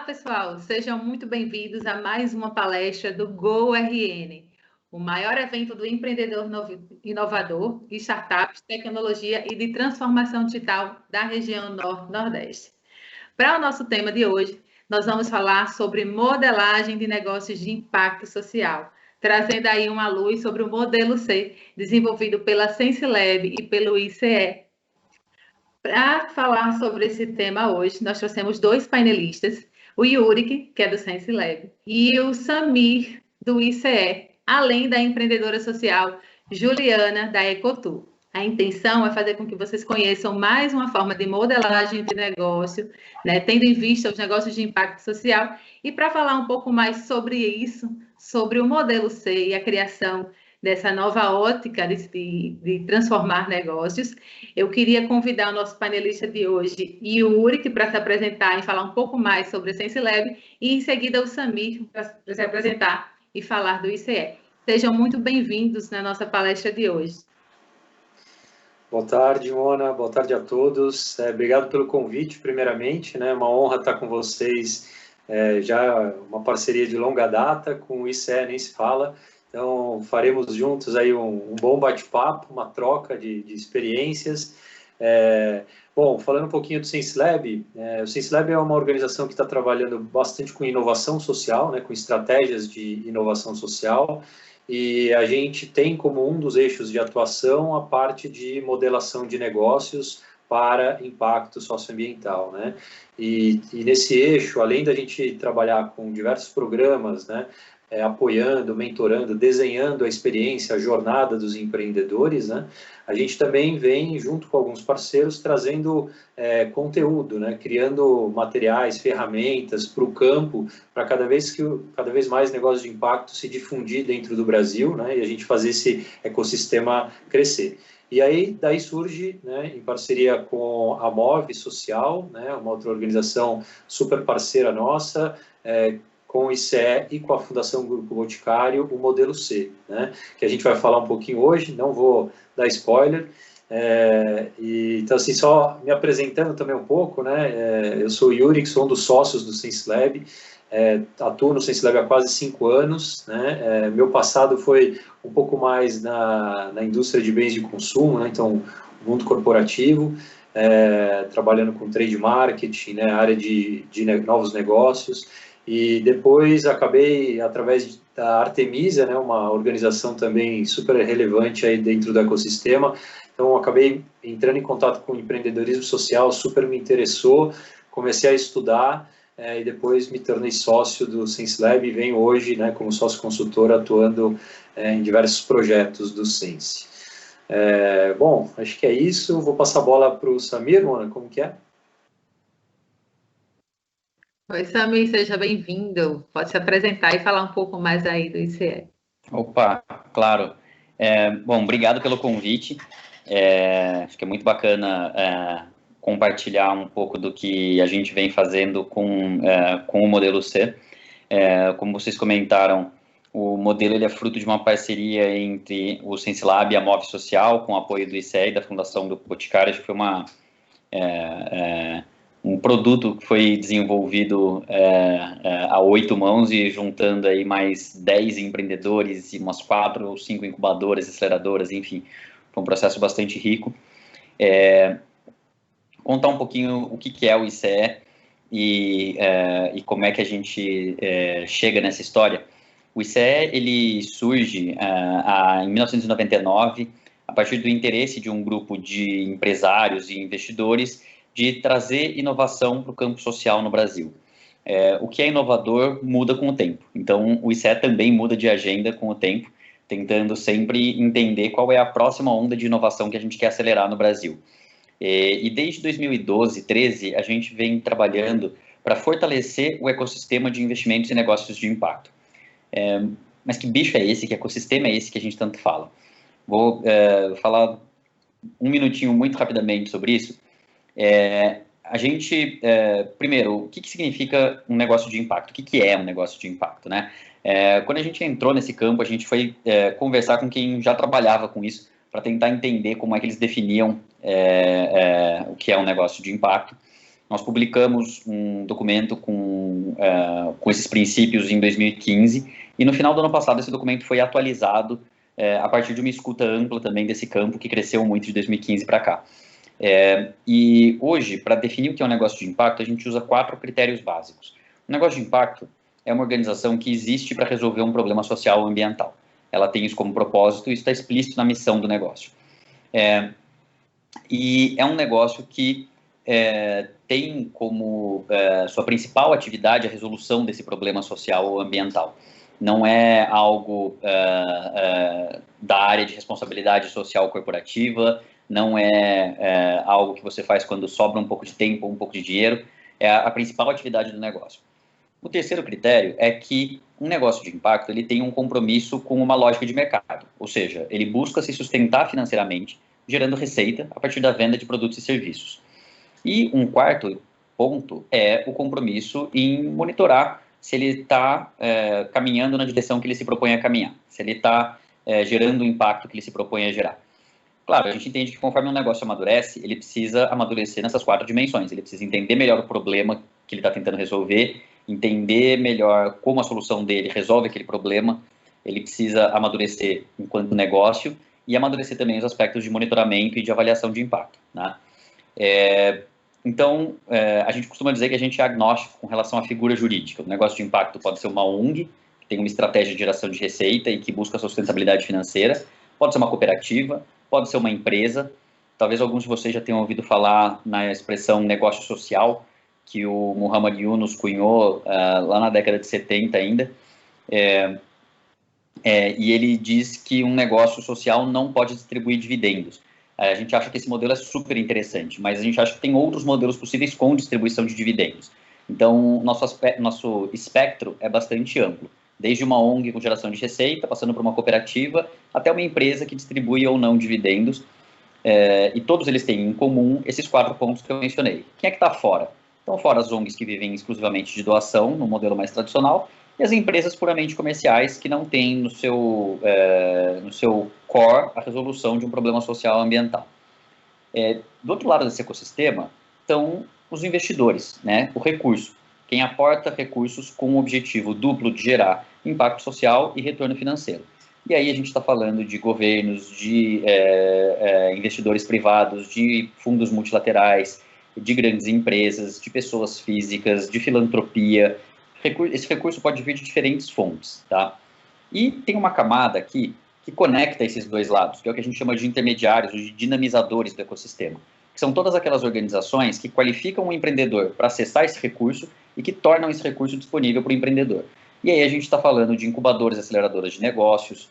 Olá, pessoal! Sejam muito bem-vindos a mais uma palestra do GoRN, o maior evento do empreendedor inovador, de startups, tecnologia e de transformação digital da região Norte-Nordeste. Para o nosso tema de hoje, nós vamos falar sobre modelagem de negócios de impacto social, trazendo aí uma luz sobre o modelo C, desenvolvido pela SenseLab e pelo ICE. Para falar sobre esse tema hoje, nós trouxemos dois painelistas, o Yurik, que é do SenseLab, e o Samir, do ICE, além da empreendedora social Juliana, da Ecotur. A intenção é fazer com que vocês conheçam mais uma forma de modelagem de negócio, né, tendo em vista os negócios de impacto social, e para falar um pouco mais sobre isso, sobre o modelo C e a criação dessa nova ótica de transformar negócios, eu queria convidar o nosso panelista de hoje, Yurik, para se apresentar e falar um pouco mais sobre a SenseLab, e em seguida o Samir, para se apresentar e falar do ICE. Sejam muito bem-vindos na nossa palestra de hoje. Boa tarde, Mona. Boa tarde a todos. Obrigado pelo convite, primeiramente, né? Uma honra estar com vocês, já uma parceria de longa data, com o ICE nem se fala. Então, faremos juntos aí um bom bate-papo, uma troca de experiências. Bom, falando um pouquinho do SenseLab, o SenseLab é uma organização que está trabalhando bastante com inovação social, né, com estratégias de inovação social, e a gente tem como um dos eixos de atuação a parte de modelação de negócios para impacto socioambiental, né? E nesse eixo, além da gente trabalhar com diversos programas, né, apoiando, mentorando, desenhando a experiência, a jornada dos empreendedores, né? A gente também vem, junto com alguns parceiros, trazendo conteúdo, né? Criando materiais, ferramentas para o campo, para cada vez mais negócio de impacto se difundir dentro do Brasil, né? E a gente fazer esse ecossistema crescer. E aí, daí surge, né, em parceria com a Move Social, né, uma outra organização super parceira nossa, com o ICE e com a Fundação Grupo Boticário, o modelo C, né, que a gente vai falar um pouquinho hoje, não vou dar spoiler. Então, assim, só me apresentando também um pouco, né, eu sou o Yurik, sou um dos sócios do SenseLab, atuo no SenseLab há quase 5 anos, né, meu passado foi um pouco mais na indústria de bens de consumo, né, então, mundo corporativo, trabalhando com trade marketing, né, área de novos negócios, e depois acabei, através da Artemisia, né, uma organização também super relevante aí dentro do ecossistema, então acabei entrando em contato com o empreendedorismo social, super me interessou, comecei a estudar, e depois me tornei sócio do SenseLab e venho hoje, né, como sócio consultor atuando em diversos projetos do Sense. Bom, acho que é isso, vou passar a bola para o Samir, Mona, como que é? Oi, Samir, seja bem-vindo. Pode se apresentar e falar um pouco mais aí do ICE. Opa, claro. Bom, obrigado pelo convite. Acho que é muito bacana compartilhar um pouco do que a gente vem fazendo com o modelo C. Como vocês comentaram, o modelo ele é fruto de uma parceria entre o SenseLab e a Move Social, com o apoio do ICE e da Fundação do Boticário. Acho que foi um produto que foi desenvolvido a 8 mãos e juntando aí mais 10 empreendedores e umas 4 ou 5 incubadoras, aceleradoras, enfim, foi um processo bastante rico. Contar um pouquinho o que é o ICE e como é que a gente chega nessa história. O ICE, ele surge em 1999, a partir do interesse de um grupo de empresários e investidores de trazer inovação para o campo social no Brasil. O que é inovador muda com o tempo, então o ICE também muda de agenda com o tempo, tentando sempre entender qual é a próxima onda de inovação que a gente quer acelerar no Brasil. E desde 2012, 2013, a gente vem trabalhando para fortalecer o ecossistema de investimentos e negócios de impacto. Mas que bicho é esse, que ecossistema é esse que a gente tanto fala? Vou falar um minutinho muito rapidamente sobre isso. A gente, primeiro, o que significa um negócio de impacto? O que é um negócio de impacto, né? Quando a gente entrou nesse campo, a gente foi conversar com quem já trabalhava com isso, para tentar entender como é que eles definiam o que é um negócio de impacto. Nós publicamos um documento com esses princípios em 2015, e no final do ano passado esse documento foi atualizado a partir de uma escuta ampla também desse campo, que cresceu muito de 2015 para cá. E hoje, para definir o que é um negócio de impacto, a gente usa 4 critérios básicos. O negócio de impacto é uma organização que existe para resolver um problema social ou ambiental. Ela tem isso como propósito e está explícito na missão do negócio. E é um negócio que tem como sua principal atividade a resolução desse problema social ou ambiental. Não é algo da área de responsabilidade social corporativa, não é algo que você faz quando sobra um pouco de tempo ou um pouco de dinheiro, é a principal atividade do negócio. O terceiro critério é que um negócio de impacto ele tem um compromisso com uma lógica de mercado, ou seja, ele busca se sustentar financeiramente, gerando receita a partir da venda de produtos e serviços. E um quarto ponto é o compromisso em monitorar se ele está caminhando na direção que ele se propõe a caminhar, se ele está gerando o impacto que ele se propõe a gerar. Claro, a gente entende que conforme um negócio amadurece, ele precisa amadurecer nessas 4 dimensões. Ele precisa entender melhor o problema que ele está tentando resolver, entender melhor como a solução dele resolve aquele problema, ele precisa amadurecer enquanto negócio e amadurecer também os aspectos de monitoramento e de avaliação de impacto, né? Então, a gente costuma dizer que a gente é agnóstico com relação à figura jurídica. O negócio de impacto pode ser uma ONG, que tem uma estratégia de geração de receita e que busca a sustentabilidade financeira, pode ser uma cooperativa, pode ser uma empresa. Talvez alguns de vocês já tenham ouvido falar na expressão negócio social, que o Muhammad Yunus cunhou lá na década de 70 ainda. E ele diz que um negócio social não pode distribuir dividendos. A gente acha que esse modelo é super interessante, mas a gente acha que tem outros modelos possíveis com distribuição de dividendos. Então, nosso espectro é bastante amplo, desde uma ONG com geração de receita, passando por uma cooperativa, até uma empresa que distribui ou não dividendos, e todos eles têm em comum esses 4 pontos que eu mencionei. Quem é que está fora? Estão fora as ONGs que vivem exclusivamente de doação, no modelo mais tradicional, e as empresas puramente comerciais que não têm no seu core a resolução de um problema social ou ambiental. Do outro lado desse ecossistema estão os investidores, né? O recurso, quem aporta recursos com o objetivo duplo de gerar impacto social e retorno financeiro. E aí a gente está falando de governos, de investidores privados, de fundos multilaterais, de grandes empresas, de pessoas físicas, de filantropia. Esse recurso pode vir de diferentes fontes, tá? E tem uma camada aqui que conecta esses 2 lados, que é o que a gente chama de intermediários, de dinamizadores do ecossistema, que são todas aquelas organizações que qualificam o empreendedor para acessar esse recurso e que tornam esse recurso disponível para o empreendedor. E aí a gente está falando de incubadores e aceleradoras de negócios,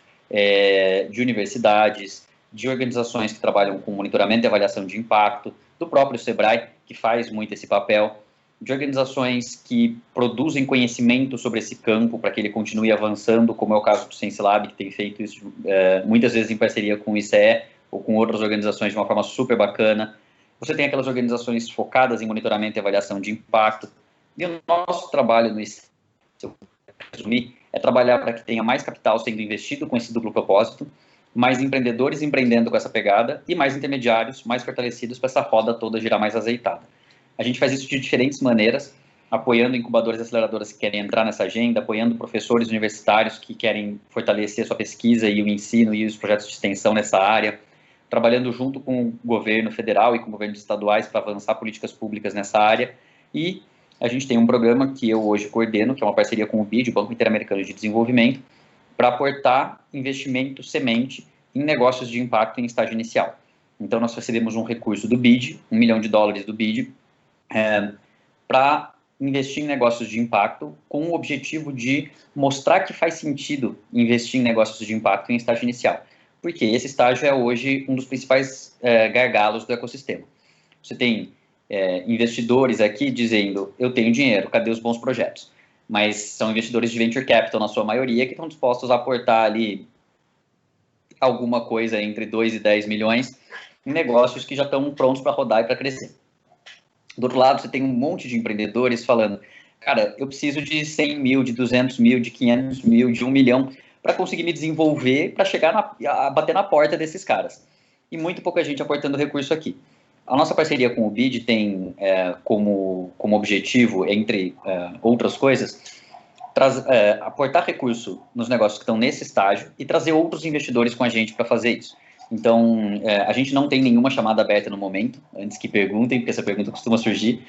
de universidades, de organizações que trabalham com monitoramento e avaliação de impacto, do próprio Sebrae, que faz muito esse papel, de organizações que produzem conhecimento sobre esse campo para que ele continue avançando, como é o caso do SenseLab, que tem feito isso muitas vezes em parceria com o ICE ou com outras organizações de uma forma super bacana. Você tem aquelas organizações focadas em monitoramento e avaliação de impacto. E o nosso trabalho no ICE, se eu resumir, é trabalhar para que tenha mais capital sendo investido com esse duplo propósito, mais empreendedores empreendendo com essa pegada e mais intermediários mais fortalecidos para essa roda toda girar mais azeitada. A gente faz isso de diferentes maneiras, apoiando incubadores e aceleradoras que querem entrar nessa agenda, apoiando professores universitários que querem fortalecer a sua pesquisa e o ensino e os projetos de extensão nessa área, trabalhando junto com o governo federal e com governos estaduais para avançar políticas públicas nessa área. E a gente tem um programa que eu hoje coordeno, que é uma parceria com o BID, o Banco Interamericano de Desenvolvimento, para aportar investimento semente em negócios de impacto em estágio inicial. Então, nós recebemos um recurso do BID, $1 milhão do BID, para investir em negócios de impacto com o objetivo de mostrar que faz sentido investir em negócios de impacto em estágio inicial, porque esse estágio é hoje um dos principais gargalos do ecossistema. Você tem investidores aqui dizendo, eu tenho dinheiro, cadê os bons projetos? Mas são investidores de venture capital, na sua maioria, que estão dispostos a aportar ali alguma coisa entre 2 e 10 milhões em negócios que já estão prontos para rodar e para crescer. Do outro lado, você tem um monte de empreendedores falando, cara, eu preciso de 100 mil, de 200 mil, de 500 mil, de 1 milhão para conseguir me desenvolver, para chegar a bater na porta desses caras. E muito pouca gente aportando recurso aqui. A nossa parceria com o BID tem como objetivo, entre outras coisas, aportar recurso nos negócios que estão nesse estágio e trazer outros investidores com a gente para fazer isso. Então, a gente não tem nenhuma chamada aberta no momento, antes que perguntem, porque essa pergunta costuma surgir,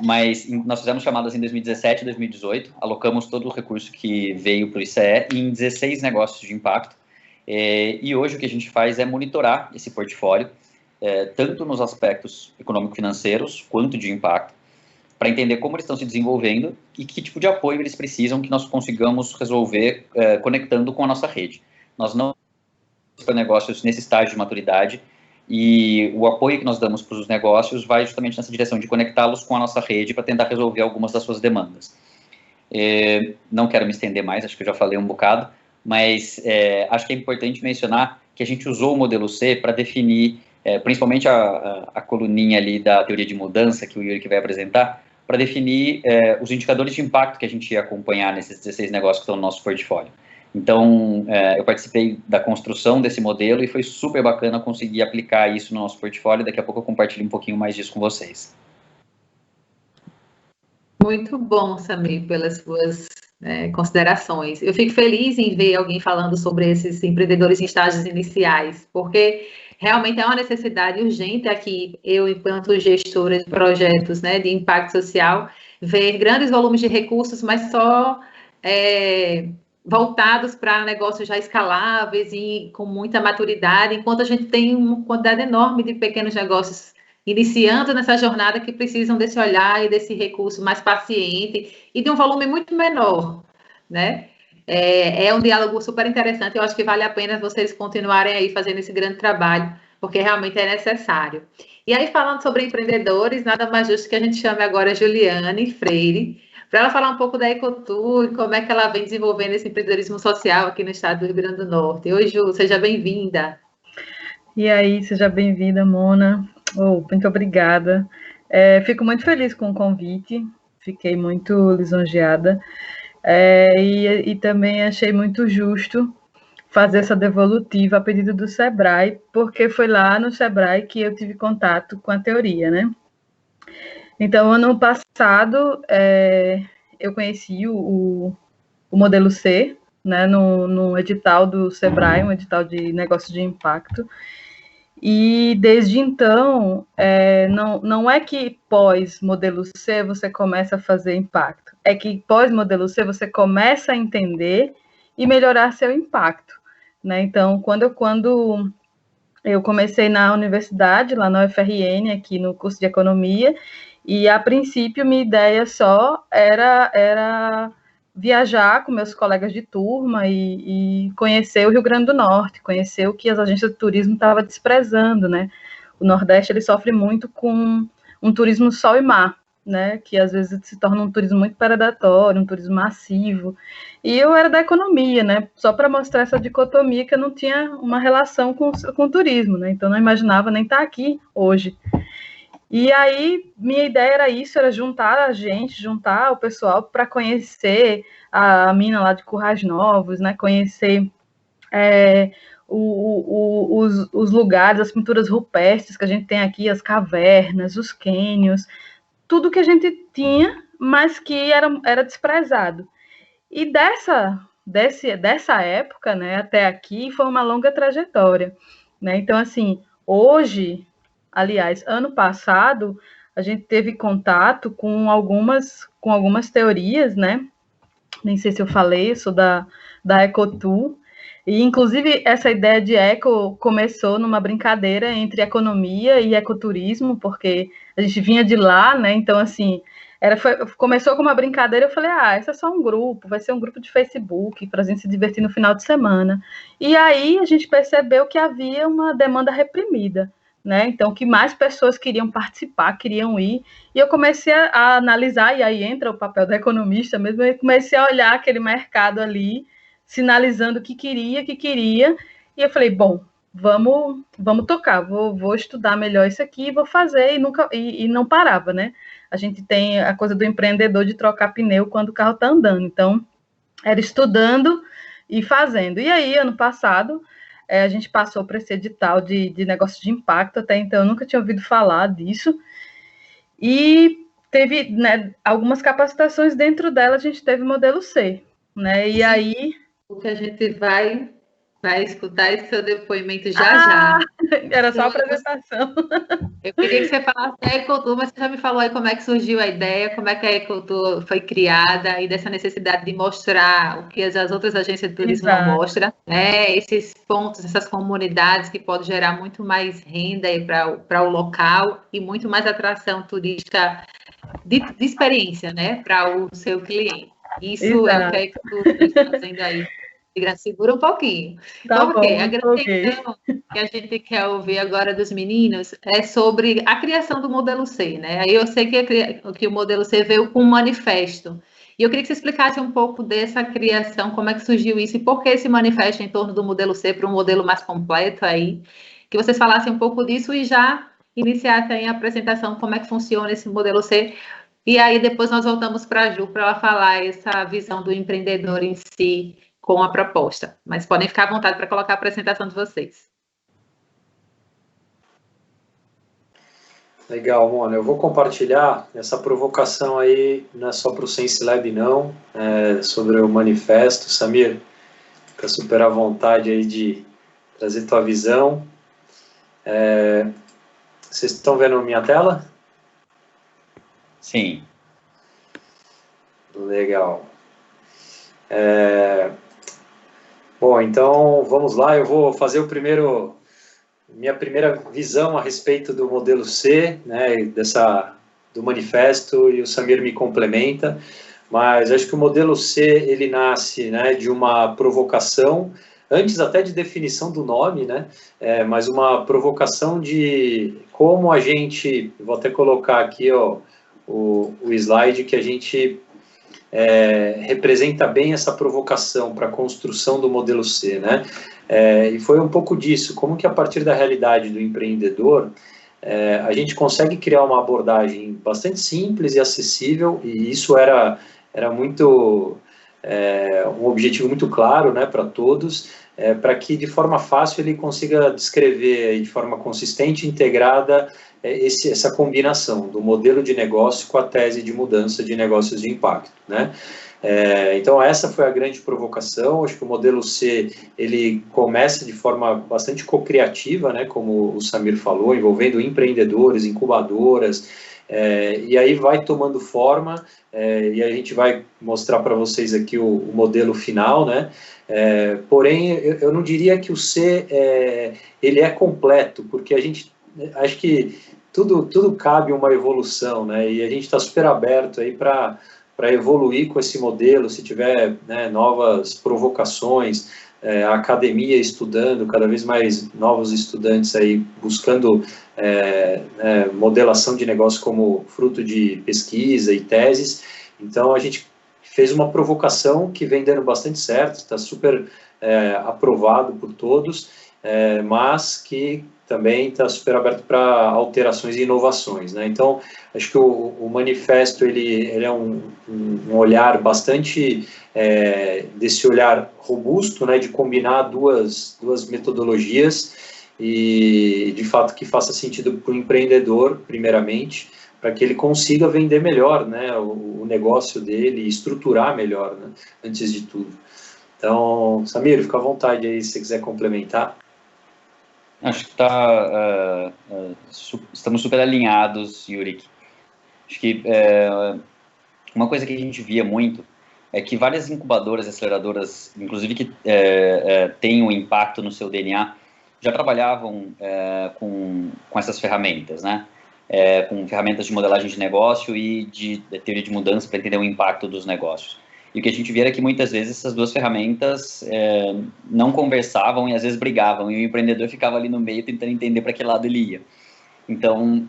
mas nós fizemos chamadas em 2017 e 2018, alocamos todo o recurso que veio para o ICE em 16 negócios de impacto, e hoje o que a gente faz é monitorar esse portfólio, tanto nos aspectos econômico-financeiros quanto de impacto, para entender como eles estão se desenvolvendo e que tipo de apoio eles precisam que nós consigamos resolver conectando com a nossa rede. Nós não temos para negócios nesse estágio de maturidade e o apoio que nós damos para os negócios vai justamente nessa direção de conectá-los com a nossa rede para tentar resolver algumas das suas demandas. Não quero me estender mais, acho que eu já falei um bocado, mas acho que é importante mencionar que a gente usou o modelo C para definir, principalmente a coluninha ali da teoria de mudança que o Yuri vai apresentar, para definir os indicadores de impacto que a gente ia acompanhar nesses 16 negócios que estão no nosso portfólio. Então, eu participei da construção desse modelo e foi super bacana conseguir aplicar isso no nosso portfólio. Daqui a pouco eu compartilho um pouquinho mais disso com vocês. Muito bom, Samir, pelas suas considerações. Eu fico feliz em ver alguém falando sobre esses empreendedores em estágios iniciais, porque realmente é uma necessidade urgente aqui, eu, enquanto gestora de projetos de impacto social, ver grandes volumes de recursos, mas só voltados para negócios já escaláveis e com muita maturidade, enquanto a gente tem uma quantidade enorme de pequenos negócios iniciando nessa jornada que precisam desse olhar e desse recurso mais paciente e de um volume muito menor, né? É um diálogo super interessante, eu acho que vale a pena vocês continuarem aí fazendo esse grande trabalho, porque realmente é necessário. E aí, falando sobre empreendedores, nada mais justo que a gente chame agora a Juliane Freire, para ela falar um pouco da Ecotur e como é que ela vem desenvolvendo esse empreendedorismo social aqui no estado do Rio Grande do Norte. Oi, Ju, seja bem-vinda. E aí, seja bem-vinda, Mona. Muito obrigada. Fico muito feliz com o convite, fiquei muito lisonjeada. E também achei muito justo fazer essa devolutiva a pedido do Sebrae, porque foi lá no Sebrae que eu tive contato com a teoria, né? Então, ano passado, eu conheci o modelo C, né, no edital do Sebrae, um edital de negócio de impacto, e desde então, não é que pós-modelo C você começa a fazer impacto, é que pós-modelo C você começa a entender e melhorar seu impacto, né? Então, quando eu comecei na universidade, lá na UFRN, aqui no curso de Economia, e a princípio minha ideia só era viajar com meus colegas de turma e conhecer o Rio Grande do Norte, conhecer o que as agências de turismo estavam desprezando, né? O Nordeste, ele sofre muito com um turismo sol e mar, né? Que às vezes se torna um turismo muito predatório, um turismo massivo. E eu era da economia, né? Só para mostrar essa dicotomia que eu não tinha uma relação com o turismo, né? Então não imaginava nem estar aqui hoje. E aí, minha ideia era isso, era juntar a gente, juntar o pessoal para conhecer a mina lá de Currais Novos, né? Conhecer os lugares, as pinturas rupestres que a gente tem aqui, as cavernas, os cânions, tudo que a gente tinha, mas que era desprezado. E dessa época, né, até aqui, foi uma longa trajetória, né? Então, assim, hoje... Aliás, ano passado, a gente teve contato com algumas teorias, né? Nem sei se eu falei, eu sou da Ecotur. E, inclusive, essa ideia de eco começou numa brincadeira entre economia e ecoturismo, porque a gente vinha de lá, né? Então, assim, começou com uma brincadeira, eu falei, esse é só um grupo, vai ser um grupo de Facebook, para a gente se divertir no final de semana. E aí, a gente percebeu que havia uma demanda reprimida, né? Então, que mais pessoas queriam participar, queriam ir, e eu comecei a analisar, e aí entra o papel da economista mesmo, eu comecei a olhar aquele mercado ali, sinalizando o que queria, e eu falei, bom, vamos tocar, vou estudar melhor isso aqui, vou fazer, e não parava, né? A gente tem a coisa do empreendedor de trocar pneu quando o carro está andando, então, era estudando e fazendo. E aí, ano passado, a gente passou para esse edital de negócio de impacto. Até então eu nunca tinha ouvido falar disso. E teve, né, algumas capacitações, dentro dela a gente teve o modelo C, né? E aí... O que a gente vai escutar esse seu depoimento já. Era só a apresentação. Eu queria que você falasse da Ecotour, mas você já me falou aí como é que surgiu a ideia, como é que a Ecotour foi criada e dessa necessidade de mostrar o que as outras agências de turismo não mostram, né? Esses pontos, essas comunidades que podem gerar muito mais renda para o local e muito mais atração turística de experiência, né? Para o seu cliente. Isso é o que a Ecotour está fazendo aí. Segura um pouquinho. Tá bom, a grande questão que a gente quer ouvir agora dos meninos é sobre a criação do modelo C, né? Aí eu sei que o modelo C veio com um manifesto. E eu queria que você explicasse um pouco dessa criação, como é que surgiu isso e por que esse manifesto em torno do modelo C para um modelo mais completo aí. Que vocês falassem um pouco disso e já iniciassem a apresentação, como é que funciona esse modelo C. E aí depois nós voltamos para a Ju para ela falar essa visão do empreendedor em si, com a proposta, mas podem ficar à vontade para colocar a apresentação de vocês. Legal, Mona. Eu vou compartilhar essa provocação aí, não é só para o Sense Lab, não, sobre o manifesto. Samir, fica super à vontade aí de trazer tua visão. Vocês estão vendo minha tela? Sim. Legal. Bom, então vamos lá, eu vou fazer minha primeira visão a respeito do modelo C, né, do manifesto, e o Samir me complementa, mas acho que o modelo C, ele nasce, né, de uma provocação, antes até de definição do nome, né, mas uma provocação de como a gente, vou até colocar aqui ó, o slide que a gente representa bem essa provocação para a construção do modelo C, né? E foi um pouco disso, como que a partir da realidade do empreendedor, a gente consegue criar uma abordagem bastante simples e acessível, e isso era muito, um objetivo muito claro, né, para todos, para que de forma fácil ele consiga descrever de forma consistente e integrada essa combinação do modelo de negócio com a tese de mudança de negócios de impacto, né? Então essa foi a grande provocação. Acho que o modelo C, ele começa de forma bastante co-criativa, né, como o Samir falou, envolvendo empreendedores, incubadoras, e aí vai tomando forma, e a gente vai mostrar para vocês aqui o modelo final, né? Porém, eu não diria que o C ele é completo, porque a gente acho que tudo cabe uma evolução, né? E a gente está super aberto aí para evoluir com esse modelo, se tiver, né, novas provocações, a academia estudando, cada vez mais novos estudantes aí buscando modelação de negócio como fruto de pesquisa e teses. Então a gente fez uma provocação que vem dando bastante certo, está super aprovado por todos, mas que também está super aberto para alterações e inovações, né? Então, acho que o manifesto ele é um olhar bastante desse olhar robusto, né, de combinar duas metodologias e, de fato, que faça sentido para o empreendedor, primeiramente, para que ele consiga vender melhor, né, o negócio dele e estruturar melhor, né, antes de tudo. Então, Samir, fica à vontade aí se você quiser complementar. Acho que estamos super alinhados, Yurik. Acho que uma coisa que a gente via muito é que várias incubadoras, aceleradoras, inclusive que têm um impacto no seu DNA, já trabalhavam com essas ferramentas, né? Com ferramentas de modelagem de negócio e de teoria de mudança para entender o impacto dos negócios. E o que a gente via era que muitas vezes essas duas ferramentas não conversavam e às vezes brigavam, e o empreendedor ficava ali no meio tentando entender para que lado ele ia. Então,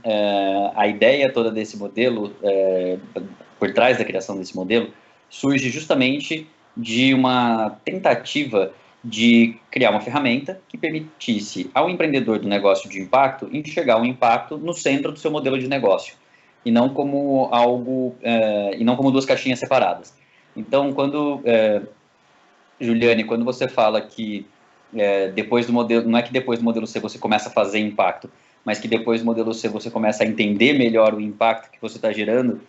a ideia toda desse modelo, por trás da criação desse modelo, surge justamente de uma tentativa de criar uma ferramenta que permitisse ao empreendedor do negócio de impacto enxergar o impacto no centro do seu modelo de negócio, e não como algo, e não como duas caixinhas separadas. Então, Juliane, quando você fala que depois do modelo, não é que depois do modelo C você começa a fazer impacto, mas que depois do modelo C você começa a entender melhor o impacto que você está gerando,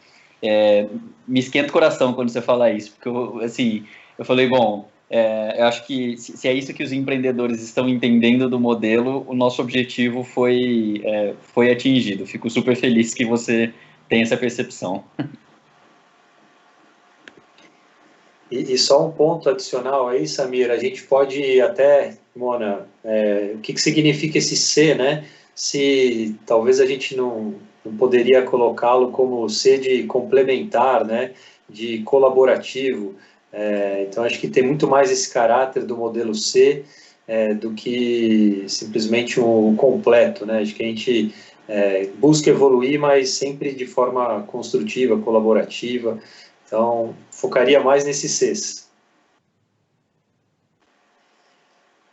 me esquenta o coração quando você fala isso, porque eu falei, bom, eu acho que se é isso que os empreendedores estão entendendo do modelo, o nosso objetivo foi atingido. Fico super feliz que você tem essa percepção. E só um ponto adicional aí, Samir, a gente pode até, Mona, o que significa esse C, né? Se talvez a gente não poderia colocá-lo como C de complementar, né? De colaborativo. Então, acho que tem muito mais esse caráter do modelo C do que simplesmente o completo, né? Acho que a gente busca evoluir, mas sempre de forma construtiva, colaborativa. Então, focaria mais nesses Cs.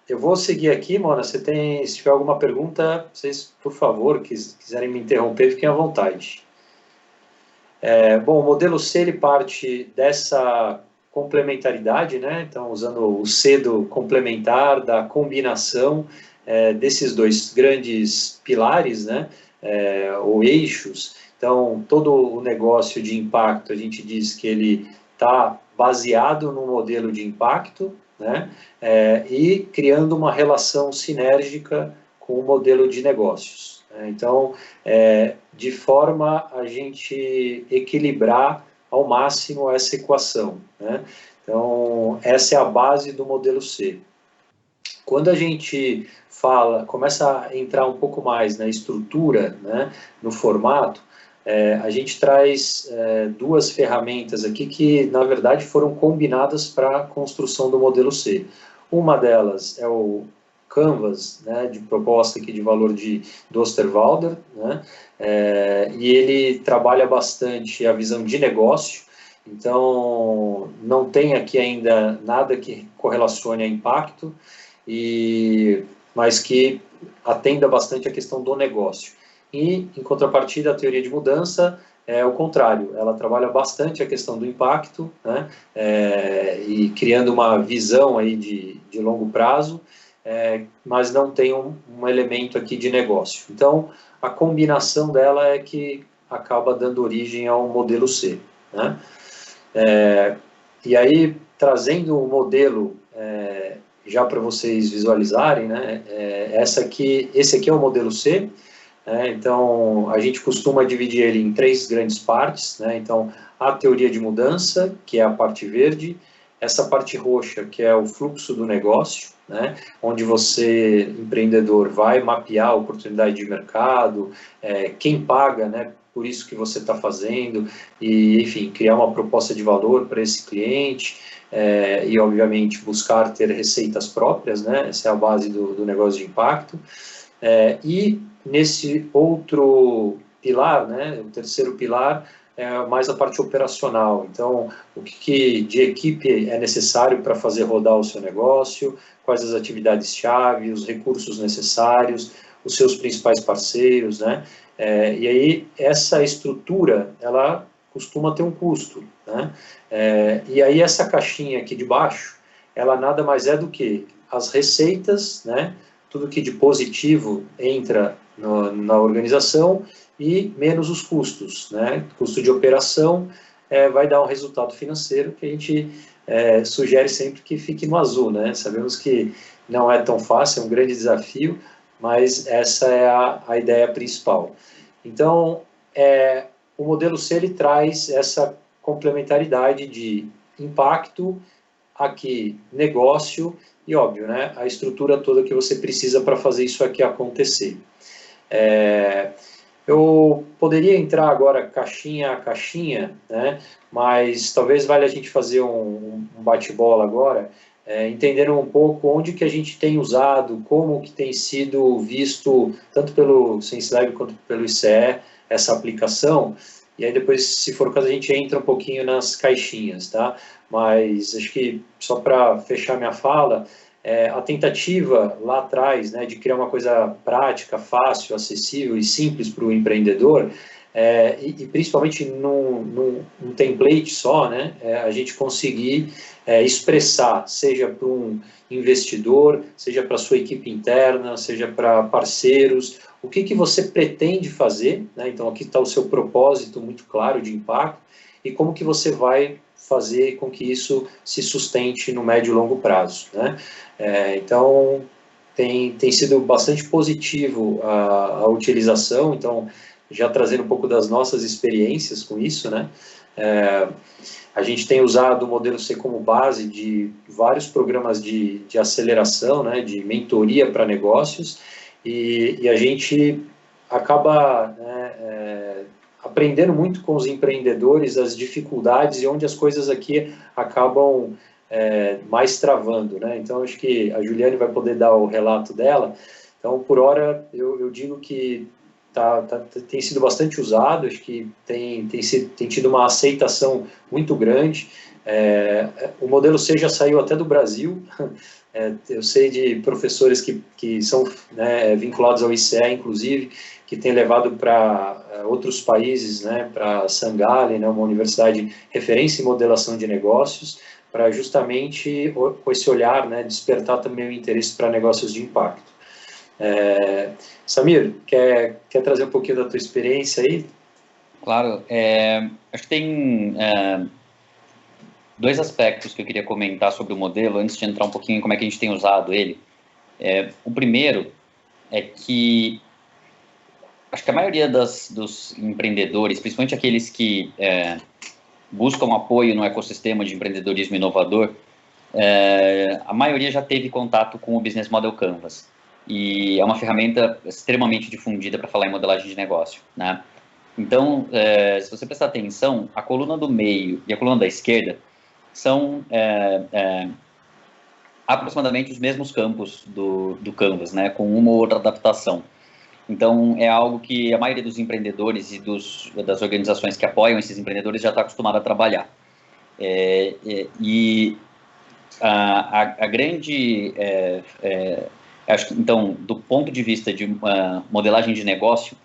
Eu vou seguir aqui, Mona, se tiver alguma pergunta, vocês, por favor, quiserem me interromper, fiquem à vontade. Bom, o modelo C, ele parte dessa complementaridade, né? Então, usando o C do complementar, da combinação desses dois grandes pilares, né? Ou eixos. Então, todo o negócio de impacto, a gente diz que ele está baseado no modelo de impacto, né? E criando uma relação sinérgica com o modelo de negócios. Então, de forma a gente equilibrar ao máximo essa equação, né? Então, essa é a base do modelo C. Quando a gente começa a entrar um pouco mais na estrutura, né, no formato, a gente traz duas ferramentas aqui que, na verdade, foram combinadas para a construção do modelo C. Uma delas é o Canvas, né, de proposta aqui de valor do Osterwalder, né, e ele trabalha bastante a visão de negócio. Então, não tem aqui ainda nada que correlacione a impacto, mas que atenda bastante a questão do negócio. E, em contrapartida, a teoria de mudança é o contrário, ela trabalha bastante a questão do impacto, né, e criando uma visão aí de longo prazo, mas não tem um elemento aqui de negócio. Então, a combinação dela é que acaba dando origem ao modelo C, né? E aí, trazendo o modelo já para vocês visualizarem, né, esse aqui é o modelo C. Então, a gente costuma dividir ele em três grandes partes, né? Então, a teoria de mudança, que é a parte verde, essa parte roxa, que é o fluxo do negócio, né? Onde você, empreendedor, vai mapear a oportunidade de mercado, quem paga, né, por isso que você está fazendo, e, enfim, criar uma proposta de valor para esse cliente, e, obviamente, buscar ter receitas próprias, né? Essa é a base do negócio de impacto. E nesse outro pilar, né, o terceiro pilar, é mais a parte operacional. Então, o que de equipe é necessário para fazer rodar o seu negócio, quais as atividades-chave, os recursos necessários, os seus principais parceiros, né? E aí, essa estrutura, ela costuma ter um custo, né? E aí, essa caixinha aqui de baixo, ela nada mais é do que as receitas, né? Tudo que de positivo entra na organização e menos os custos, né? Custo de operação vai dar um resultado financeiro que a gente sugere sempre que fique no azul, né? Sabemos que não é tão fácil, é um grande desafio, mas essa é a ideia principal. Então, o modelo C, ele traz essa complementaridade de impacto, aqui negócio e, óbvio, né, a estrutura toda que você precisa para fazer isso aqui acontecer. Eu poderia entrar agora caixinha a caixinha, né, mas talvez valha a gente fazer um bate-bola agora, entendendo um pouco onde que a gente tem usado, como que tem sido visto, tanto pelo SenseLab quanto pelo ICE, essa aplicação, e aí depois, se for o caso, a gente entra um pouquinho nas caixinhas, tá? Mas acho que, só para fechar minha fala, a tentativa lá atrás, né, de criar uma coisa prática, fácil, acessível e simples para o empreendedor, e principalmente num template só, né, a gente conseguir expressar, seja para um investidor, seja para a sua equipe interna, seja para parceiros, o que você pretende fazer, né? Então aqui está o seu propósito muito claro de impacto, e como que você vai fazer com que isso se sustente no médio e longo prazo, né? Então, tem sido bastante positivo a utilização, então, já trazendo um pouco das nossas experiências com isso, né? A gente tem usado o modelo C como base de vários programas de aceleração, né, de mentoria para negócios, e a gente acaba, né, aprendendo muito com os empreendedores as dificuldades e onde as coisas aqui acabam mais travando, né? Então, acho que a Juliane vai poder dar o relato dela. Então, por hora, eu digo que tem sido bastante usado, acho que tem tido uma aceitação muito grande. O modelo C já saiu até do Brasil. Eu sei de professores que são, né, vinculados ao ICE, inclusive, que têm levado para outros países, né, para Sangalli, né, uma universidade referência em modelação de negócios, para justamente, com esse olhar, né, despertar também o interesse para negócios de impacto. Samir, quer trazer um pouquinho da tua experiência aí? Claro, acho que tem dois aspectos que eu queria comentar sobre o modelo, antes de entrar um pouquinho em como é que a gente tem usado ele. O primeiro é que acho que a maioria dos empreendedores, principalmente aqueles que buscam apoio no ecossistema de empreendedorismo inovador, a maioria já teve contato com o Business Model Canvas. E é uma ferramenta extremamente difundida para falar em modelagem de negócio, né? Então, se você prestar atenção, a coluna do meio e a coluna da esquerda são aproximadamente os mesmos campos do Canvas, né? Com uma ou outra adaptação. Então, é algo que a maioria dos empreendedores e das organizações que apoiam esses empreendedores já está acostumada a trabalhar. E a grande... acho que, então, do ponto de vista de modelagem de negócio,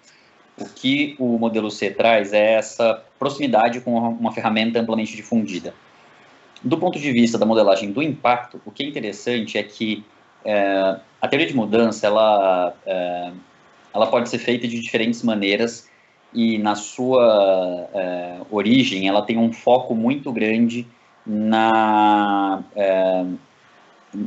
o que o modelo C traz é essa proximidade com uma ferramenta amplamente difundida. Do ponto de vista da modelagem do impacto, o que é interessante é que a teoria de mudança, ela pode ser feita de diferentes maneiras e na sua origem ela tem um foco muito grande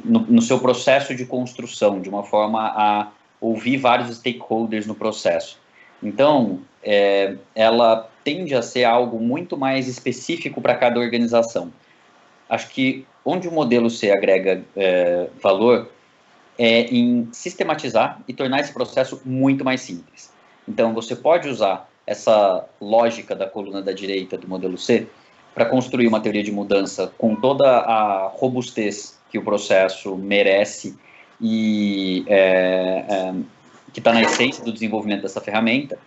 no seu processo de construção, de uma forma a ouvir vários stakeholders no processo. Então, ela tende a ser algo muito mais específico para cada organização. Acho que onde o modelo C agrega valor é em sistematizar e tornar esse processo muito mais simples. Então, você pode usar essa lógica da coluna da direita do modelo C para construir uma teoria de mudança com toda a robustez que o processo merece e que está na essência do desenvolvimento dessa ferramenta,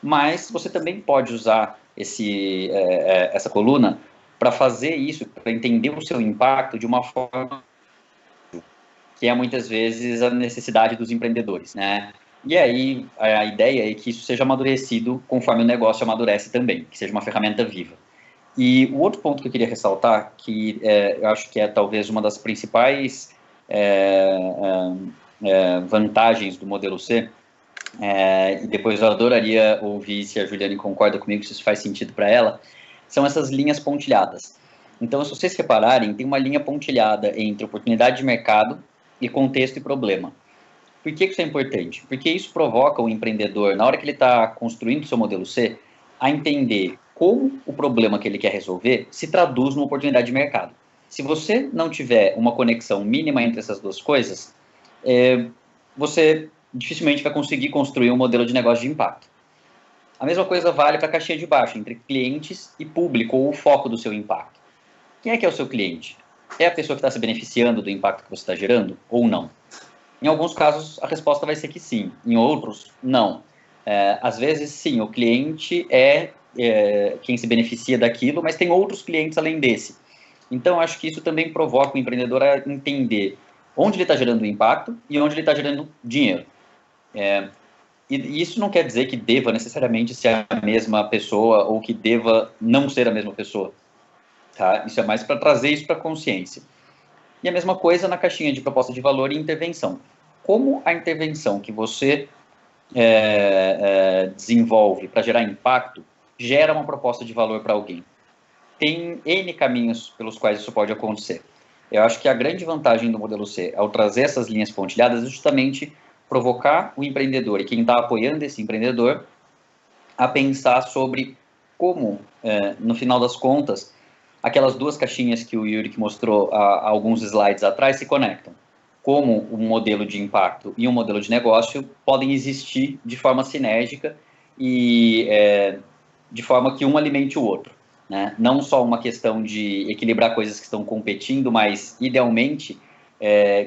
mas você também pode usar essa coluna para fazer isso, para entender o seu impacto de uma forma que é muitas vezes a necessidade dos empreendedores, né? E aí a ideia é que isso seja amadurecido conforme o negócio amadurece também, que seja uma ferramenta viva. E o outro ponto que eu queria ressaltar, que eu acho que é talvez uma das principais vantagens do modelo C, e depois eu adoraria ouvir se a Juliane concorda comigo, se isso faz sentido para ela, são essas linhas pontilhadas. Então, se vocês repararem, tem uma linha pontilhada entre oportunidade de mercado e contexto e problema. Por que isso é importante? Porque isso provoca o empreendedor, na hora que ele está construindo o seu modelo C, a entender como o problema que ele quer resolver se traduz numa oportunidade de mercado. Se você não tiver uma conexão mínima entre essas duas coisas, você dificilmente vai conseguir construir um modelo de negócio de impacto. A mesma coisa vale para a caixinha de baixo, entre clientes e público, ou o foco do seu impacto. Quem é que é o seu cliente? É a pessoa que está se beneficiando do impacto que você está gerando ou não? Em alguns casos, a resposta vai ser que sim. Em outros, não. Às vezes, sim, o cliente é quem se beneficia daquilo, mas tem outros clientes além desse. Então, acho que isso também provoca o empreendedor a entender onde ele está gerando impacto e onde ele está gerando dinheiro. E isso não quer dizer que deva necessariamente ser a mesma pessoa ou que deva não ser a mesma pessoa. Tá? Isso é mais para trazer isso para a consciência. E a mesma coisa na caixinha de proposta de valor e intervenção. Como a intervenção que você desenvolve para gerar impacto gera uma proposta de valor para alguém? Tem N caminhos pelos quais isso pode acontecer. Eu acho que a grande vantagem do modelo C, ao trazer essas linhas pontilhadas, é justamente provocar o empreendedor e quem está apoiando esse empreendedor a pensar sobre como, no final das contas, aquelas duas caixinhas que o Yuri mostrou há alguns slides atrás se conectam. Como um modelo de impacto e um modelo de negócio podem existir de forma sinérgica e de forma que um alimente o outro, né? Não só uma questão de equilibrar coisas que estão competindo, mas, idealmente,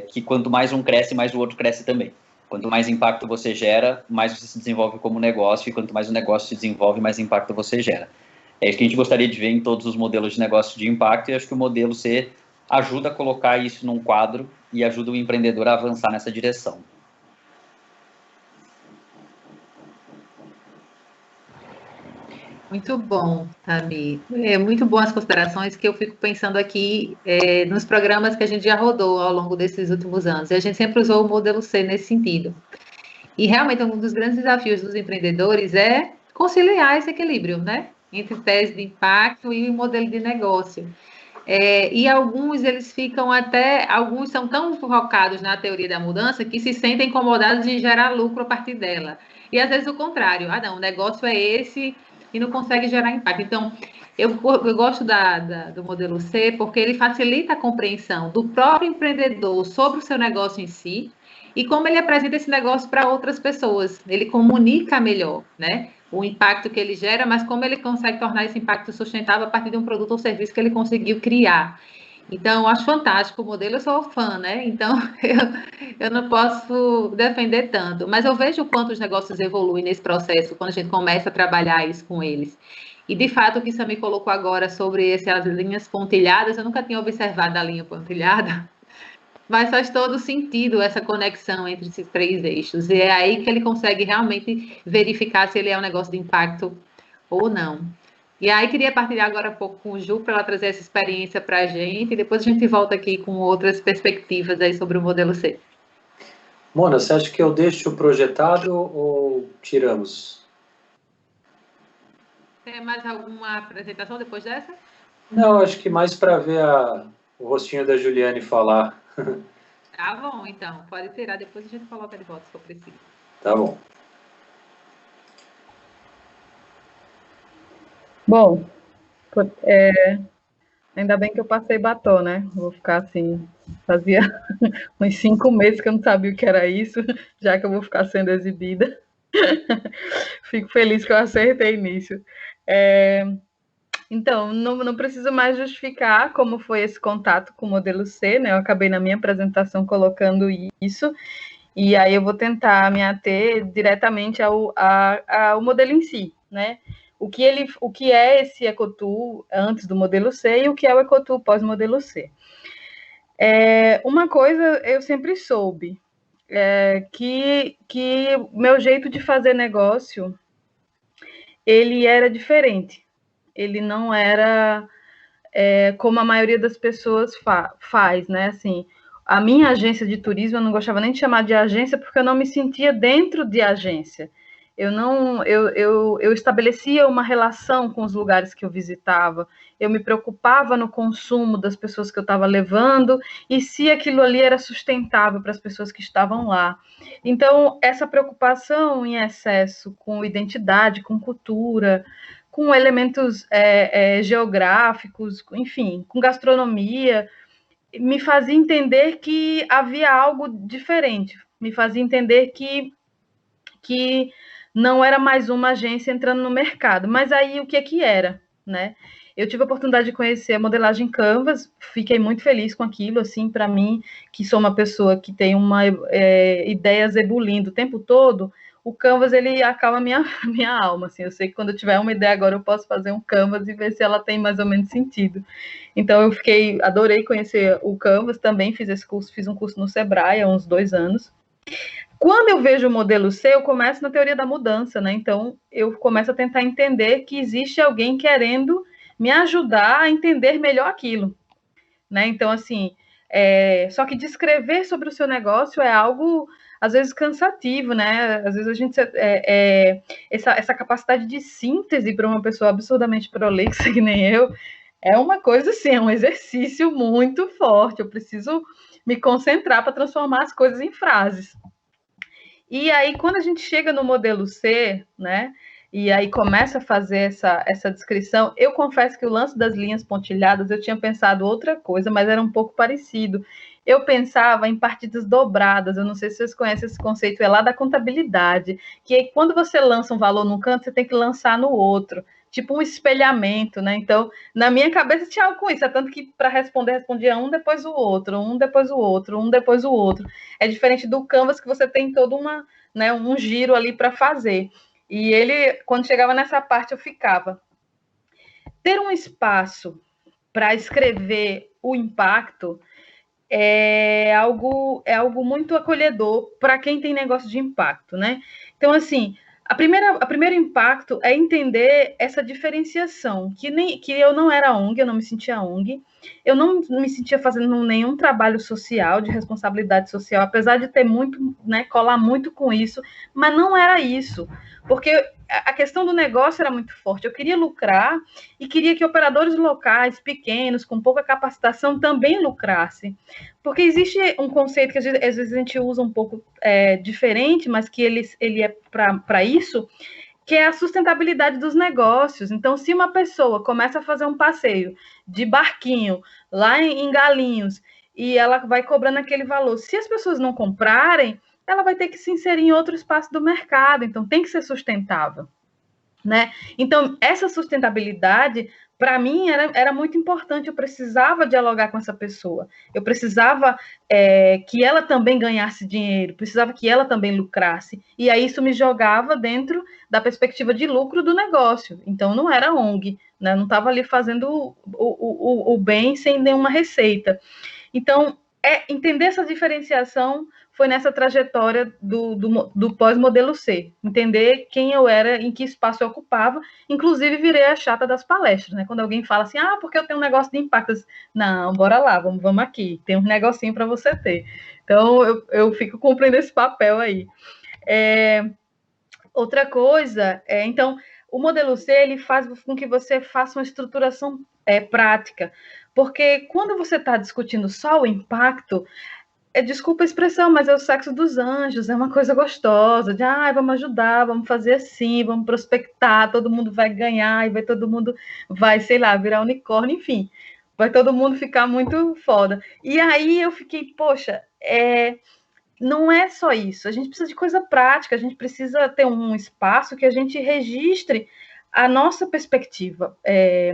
que quanto mais um cresce, mais o outro cresce também. Quanto mais impacto você gera, mais você se desenvolve como negócio, e quanto mais o negócio se desenvolve, mais impacto você gera. É isso que a gente gostaria de ver em todos os modelos de negócio de impacto, e acho que o modelo C ajuda a colocar isso num quadro e ajuda o empreendedor a avançar nessa direção. Muito bom, Tami. Muito boas considerações que eu fico pensando aqui nos programas que a gente já rodou ao longo desses últimos anos. E a gente sempre usou o modelo C nesse sentido. E realmente um dos grandes desafios dos empreendedores é conciliar esse equilíbrio, né? Entre tese de impacto e modelo de negócio. E alguns alguns são tão focados na teoria da mudança que se sentem incomodados em gerar lucro a partir dela. E às vezes o contrário, não, o negócio é esse e não consegue gerar impacto. Então, eu gosto do modelo C porque ele facilita a compreensão do próprio empreendedor sobre o seu negócio em si e como ele apresenta esse negócio para outras pessoas. Ele comunica melhor, né? O impacto que ele gera, mas como ele consegue tornar esse impacto sustentável a partir de um produto ou serviço que ele conseguiu criar. Então, eu acho fantástico o modelo, eu sou fã, né? Então, eu não posso defender tanto, mas eu vejo o quanto os negócios evoluem nesse processo, quando a gente começa a trabalhar isso com eles. E, de fato, o que você me colocou agora sobre essas linhas pontilhadas, eu nunca tinha observado a linha pontilhada, mas faz todo sentido essa conexão entre esses três eixos. E é aí que ele consegue realmente verificar se ele é um negócio de impacto ou não. E aí queria partilhar agora um pouco com o Ju, para ela trazer essa experiência para a gente, e depois a gente volta aqui com outras perspectivas aí sobre o modelo C. Mona, você acha que eu deixo projetado ou tiramos? Tem mais alguma apresentação depois dessa? Não, acho que mais para ver o rostinho da Juliane falar. Tá bom, então. Pode tirar, depois a gente coloca de volta se for preciso. Tá bom. Bom, ainda bem que eu passei batom, né? Vou ficar assim, fazia uns 5 meses que eu não sabia o que era isso, já que eu vou ficar sendo exibida. Fico feliz que eu acertei nisso. Então, não preciso mais justificar como foi esse contato com o modelo C, né? Eu acabei na minha apresentação colocando isso, e aí eu vou tentar me ater diretamente ao modelo em si, né? O que é esse Ecotool antes do modelo C e o que é o Ecotool pós-modelo C. Uma coisa eu sempre soube, que meu jeito de fazer negócio, ele era diferente. Ele não era como a maioria das pessoas faz, né? Assim, a minha agência de turismo, eu não gostava nem de chamar de agência, porque eu não me sentia dentro de agência. Eu estabelecia uma relação com os lugares que eu visitava, eu me preocupava no consumo das pessoas que eu estava levando e se aquilo ali era sustentável para as pessoas que estavam lá. Então, essa preocupação em excesso com identidade, com cultura, com elementos geográficos, enfim, com gastronomia, me fazia entender que havia algo diferente, me fazia entender que não era mais uma agência entrando no mercado. Mas aí o que era, né? Eu tive a oportunidade de conhecer a modelagem Canvas, fiquei muito feliz com aquilo, assim, para mim, que sou uma pessoa que tem ideias ebulindo o tempo todo, o Canvas, ele acalma minha alma, assim, eu sei que quando eu tiver uma ideia agora, eu posso fazer um Canvas e ver se ela tem mais ou menos sentido. Então, adorei conhecer o Canvas, também fiz esse curso, fiz um curso no Sebrae há uns 2 anos. Quando eu vejo o modelo C, eu começo na teoria da mudança, né? Então, eu começo a tentar entender que existe alguém querendo me ajudar a entender melhor aquilo, né? Então, assim, só que descrever sobre o seu negócio é algo, às vezes, cansativo, né? Às vezes a gente... essa capacidade de síntese para uma pessoa absurdamente prolixa, que nem eu, é uma coisa, assim, é um exercício muito forte. Eu preciso me concentrar para transformar as coisas em frases. E aí, quando a gente chega no modelo C, né, e aí começa a fazer essa descrição, eu confesso que o lance das linhas pontilhadas, eu tinha pensado outra coisa, mas era um pouco parecido. Eu pensava em partidas dobradas, eu não sei se vocês conhecem esse conceito, é lá da contabilidade, que aí, quando você lança um valor num canto, você tem que lançar no outro, tipo um espelhamento, né? Então, na minha cabeça tinha algo com isso, é tanto que para responder, respondia um depois o outro, um depois o outro, um depois o outro. É diferente do Canvas, que você tem todo um giro ali para fazer. E ele, quando chegava nessa parte, eu ficava. Ter um espaço para escrever o impacto é algo muito acolhedor para quem tem negócio de impacto, né? Então, assim, a primeiro impacto é entender essa diferenciação, que eu não era ONG, eu não me sentia ONG, eu não me sentia fazendo nenhum trabalho social, de responsabilidade social, apesar de ter muito, né, colar muito com isso, mas não era isso, porque a questão do negócio era muito forte. Eu queria lucrar e queria que operadores locais, pequenos, com pouca capacitação, também lucrassem. Porque existe um conceito que às vezes a gente usa um pouco diferente, mas que ele é para isso, que é a sustentabilidade dos negócios. Então, se uma pessoa começa a fazer um passeio de barquinho lá em Galinhos e ela vai cobrando aquele valor, se as pessoas não comprarem, ela vai ter que se inserir em outro espaço do mercado. Então, tem que ser sustentável, né? Então, essa sustentabilidade, para mim, era muito importante. Eu precisava dialogar com essa pessoa. Eu precisava que ela também ganhasse dinheiro, precisava que ela também lucrasse. E aí isso me jogava dentro da perspectiva de lucro do negócio. Então, não era ONG, né? Não estava ali fazendo o bem sem nenhuma receita. Então, entender essa diferenciação foi nessa trajetória do pós-modelo C. Entender quem eu era, em que espaço eu ocupava. Inclusive, virei a chata das palestras, né? Quando alguém fala assim, porque eu tenho um negócio de impacto. Eu disse, não, bora lá, vamos aqui. Tem um negocinho para você ter. Então, eu fico cumprindo esse papel aí. Outra coisa, então, o modelo C, ele faz com que você faça uma estruturação prática. Porque quando você está discutindo só o impacto, desculpa a expressão, mas é o sexo dos anjos, é uma coisa gostosa, de vamos ajudar, vamos fazer assim, vamos prospectar, todo mundo vai ganhar, e todo mundo vai, sei lá, virar unicórnio, enfim, vai todo mundo ficar muito foda. E aí eu fiquei, poxa, não é só isso, a gente precisa de coisa prática, a gente precisa ter um espaço que a gente registre a nossa perspectiva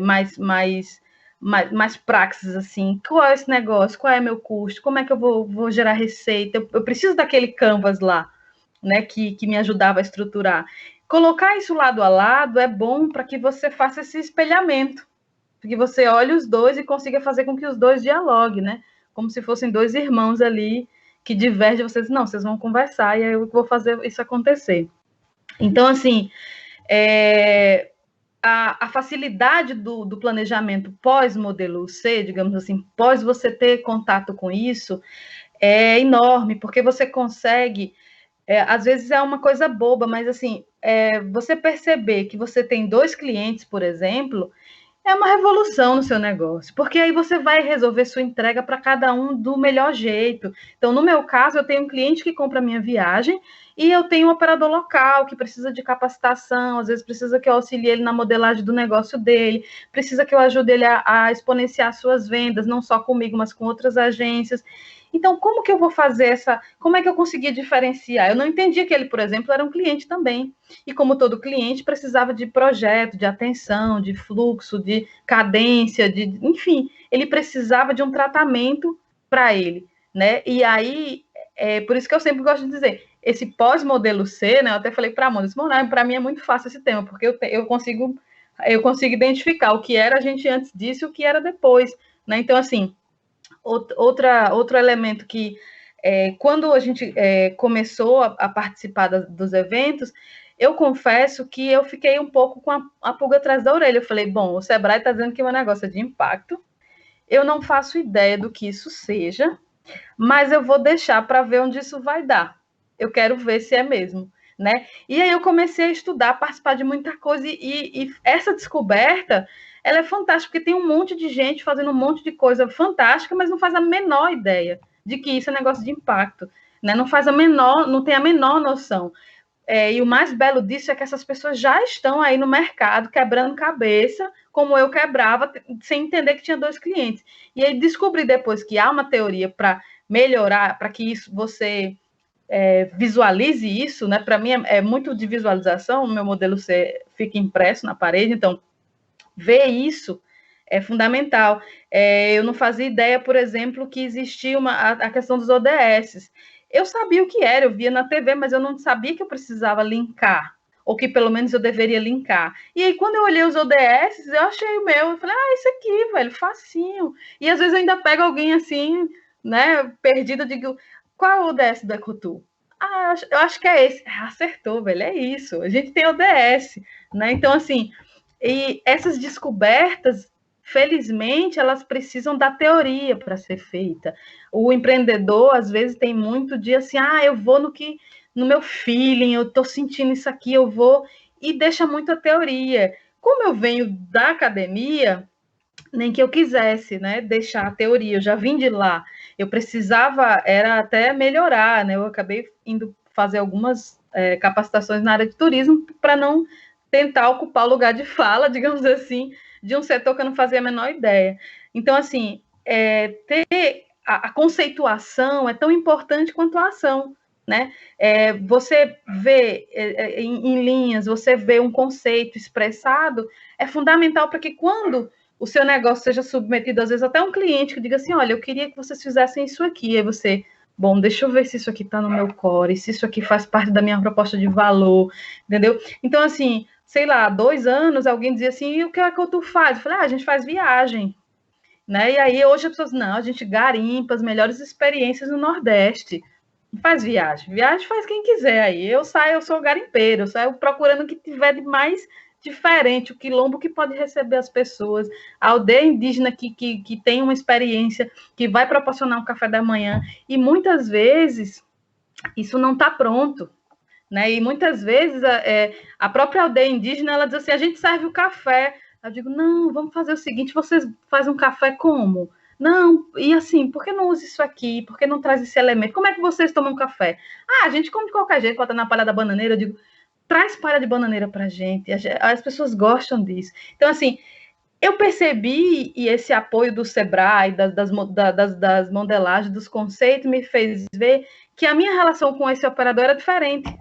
mais praxis, assim, qual é esse negócio, qual é meu custo, como é que eu vou gerar receita, eu preciso daquele canvas lá, né, que me ajudava a estruturar. Colocar isso lado a lado é bom para que você faça esse espelhamento, que você olhe os dois e consiga fazer com que os dois dialoguem, né, como se fossem dois irmãos ali, que divergem, vocês vão conversar, e aí eu vou fazer isso acontecer. Então, assim, a facilidade do planejamento pós-modelo C, digamos assim, pós você ter contato com isso, é enorme, porque você consegue, às vezes é uma coisa boba, mas assim, você perceber que você tem 2 clientes, por exemplo, é uma revolução no seu negócio, porque aí você vai resolver sua entrega para cada um do melhor jeito. Então, no meu caso, eu tenho um cliente que compra a minha viagem e eu tenho um operador local que precisa de capacitação, às vezes precisa que eu auxilie ele na modelagem do negócio dele, precisa que eu ajude ele a exponenciar suas vendas, não só comigo, mas com outras agências. Então, como que eu vou fazer como é que eu consegui diferenciar? Eu não entendia que ele, por exemplo, era um cliente também. E como todo cliente, precisava de projeto, de atenção, de fluxo, de cadência, enfim, ele precisava de um tratamento para ele, né? E aí, por isso que eu sempre gosto de dizer, esse pós-modelo C, né? Eu até falei para a Amanda, para mim é muito fácil esse tema, porque eu consigo identificar o que era a gente antes disso e o que era depois, né? Então, assim, outro elemento que quando a gente começou a participar dos eventos, eu confesso que eu fiquei um pouco com a pulga atrás da orelha. Eu falei, bom, o Sebrae está dizendo que o meu negócio é de impacto, eu não faço ideia do que isso seja, mas eu vou deixar para ver onde isso vai dar. Eu quero ver se é mesmo, né? E aí eu comecei a estudar, participar de muita coisa, e essa descoberta, ela é fantástica, porque tem um monte de gente fazendo um monte de coisa fantástica, mas não faz a menor ideia de que isso é negócio de impacto, né? Não tem a menor noção. E o mais belo disso é que essas pessoas já estão aí no mercado, quebrando cabeça, como eu quebrava, sem entender que tinha 2 clientes. E aí descobri depois que há uma teoria para melhorar, para que isso você visualize isso, né? Para mim é muito de visualização, o meu modelo C fica impresso na parede, então ver isso é fundamental. Eu não fazia ideia, por exemplo, que existia a questão dos ODS. Eu sabia o que era, eu via na TV, mas eu não sabia que eu precisava linkar, ou que pelo menos eu deveria linkar. E aí, quando eu olhei os ODS, eu achei o meu, eu falei, isso aqui, velho, facinho. E às vezes eu ainda pego alguém assim, né, perdido, digo, qual é o ODS do Ecotur? Eu acho que é esse. Acertou, velho, é isso. A gente tem ODS, né? Então, assim, e essas descobertas, felizmente, elas precisam da teoria para ser feita. O empreendedor, às vezes, tem muito de assim, eu vou no meu feeling, eu estou sentindo isso aqui, eu vou, e deixa muito a teoria. Como eu venho da academia, nem que eu quisesse, né, deixar a teoria, eu já vim de lá, eu precisava, era até melhorar, né, eu acabei indo fazer algumas capacitações na área de turismo para não tentar ocupar o lugar de fala, digamos assim, de um setor que eu não fazia a menor ideia. Então, assim, ter a conceituação é tão importante quanto a ação, né? Você vê em linhas, você vê um conceito expressado, é fundamental para que quando o seu negócio seja submetido, às vezes, até um cliente que diga assim, olha, eu queria que vocês fizessem isso aqui, aí você, bom, deixa eu ver se isso aqui está no meu core, se isso aqui faz parte da minha proposta de valor, entendeu? Então, assim, sei lá, 2 anos, alguém dizia assim, e o que é que tu faz? Eu falei, a gente faz viagem, né? E aí, hoje as pessoas, não, a gente garimpa as melhores experiências no Nordeste, não faz viagem faz quem quiser aí, eu sou garimpeiro, eu saio procurando o que tiver de mais diferente, o quilombo que pode receber as pessoas, a aldeia indígena que tem uma experiência, que vai proporcionar um café da manhã, e muitas vezes isso não está pronto, né? E muitas vezes a própria aldeia indígena, ela diz assim, a gente serve o café, eu digo, não, vamos fazer o seguinte, vocês fazem um café como? Não, e assim, por que não usa isso aqui? Por que não traz esse elemento? Como é que vocês tomam café? A gente come de qualquer jeito, bota na palha da bananeira, eu digo, traz palha de bananeira para a gente, as pessoas gostam disso. Então, assim, eu percebi, e esse apoio do Sebrae, das modelagens, dos conceitos, me fez ver que a minha relação com esse operador era diferente.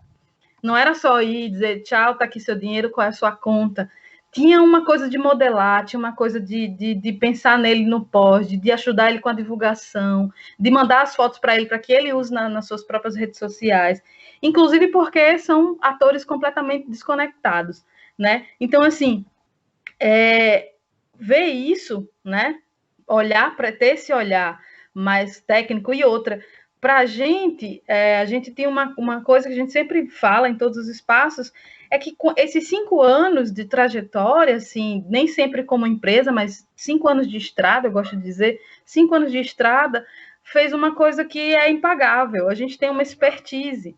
Não era só ir e dizer, tchau, tá aqui seu dinheiro, qual é a sua conta. Tinha uma coisa de modelar, tinha uma coisa de pensar nele no pós, de ajudar ele com a divulgação, de mandar as fotos para ele, para que ele use nas suas próprias redes sociais. Inclusive porque são atores completamente desconectados, né? Então, assim, ver isso, né? Olhar, para ter esse olhar mais técnico e outra. Para a gente tem uma coisa que a gente sempre fala em todos os espaços, é que com esses 5 anos de trajetória, assim, nem sempre como empresa, mas 5 anos de estrada, eu gosto de dizer, 5 anos de estrada, fez uma coisa que é impagável. A gente tem uma expertise,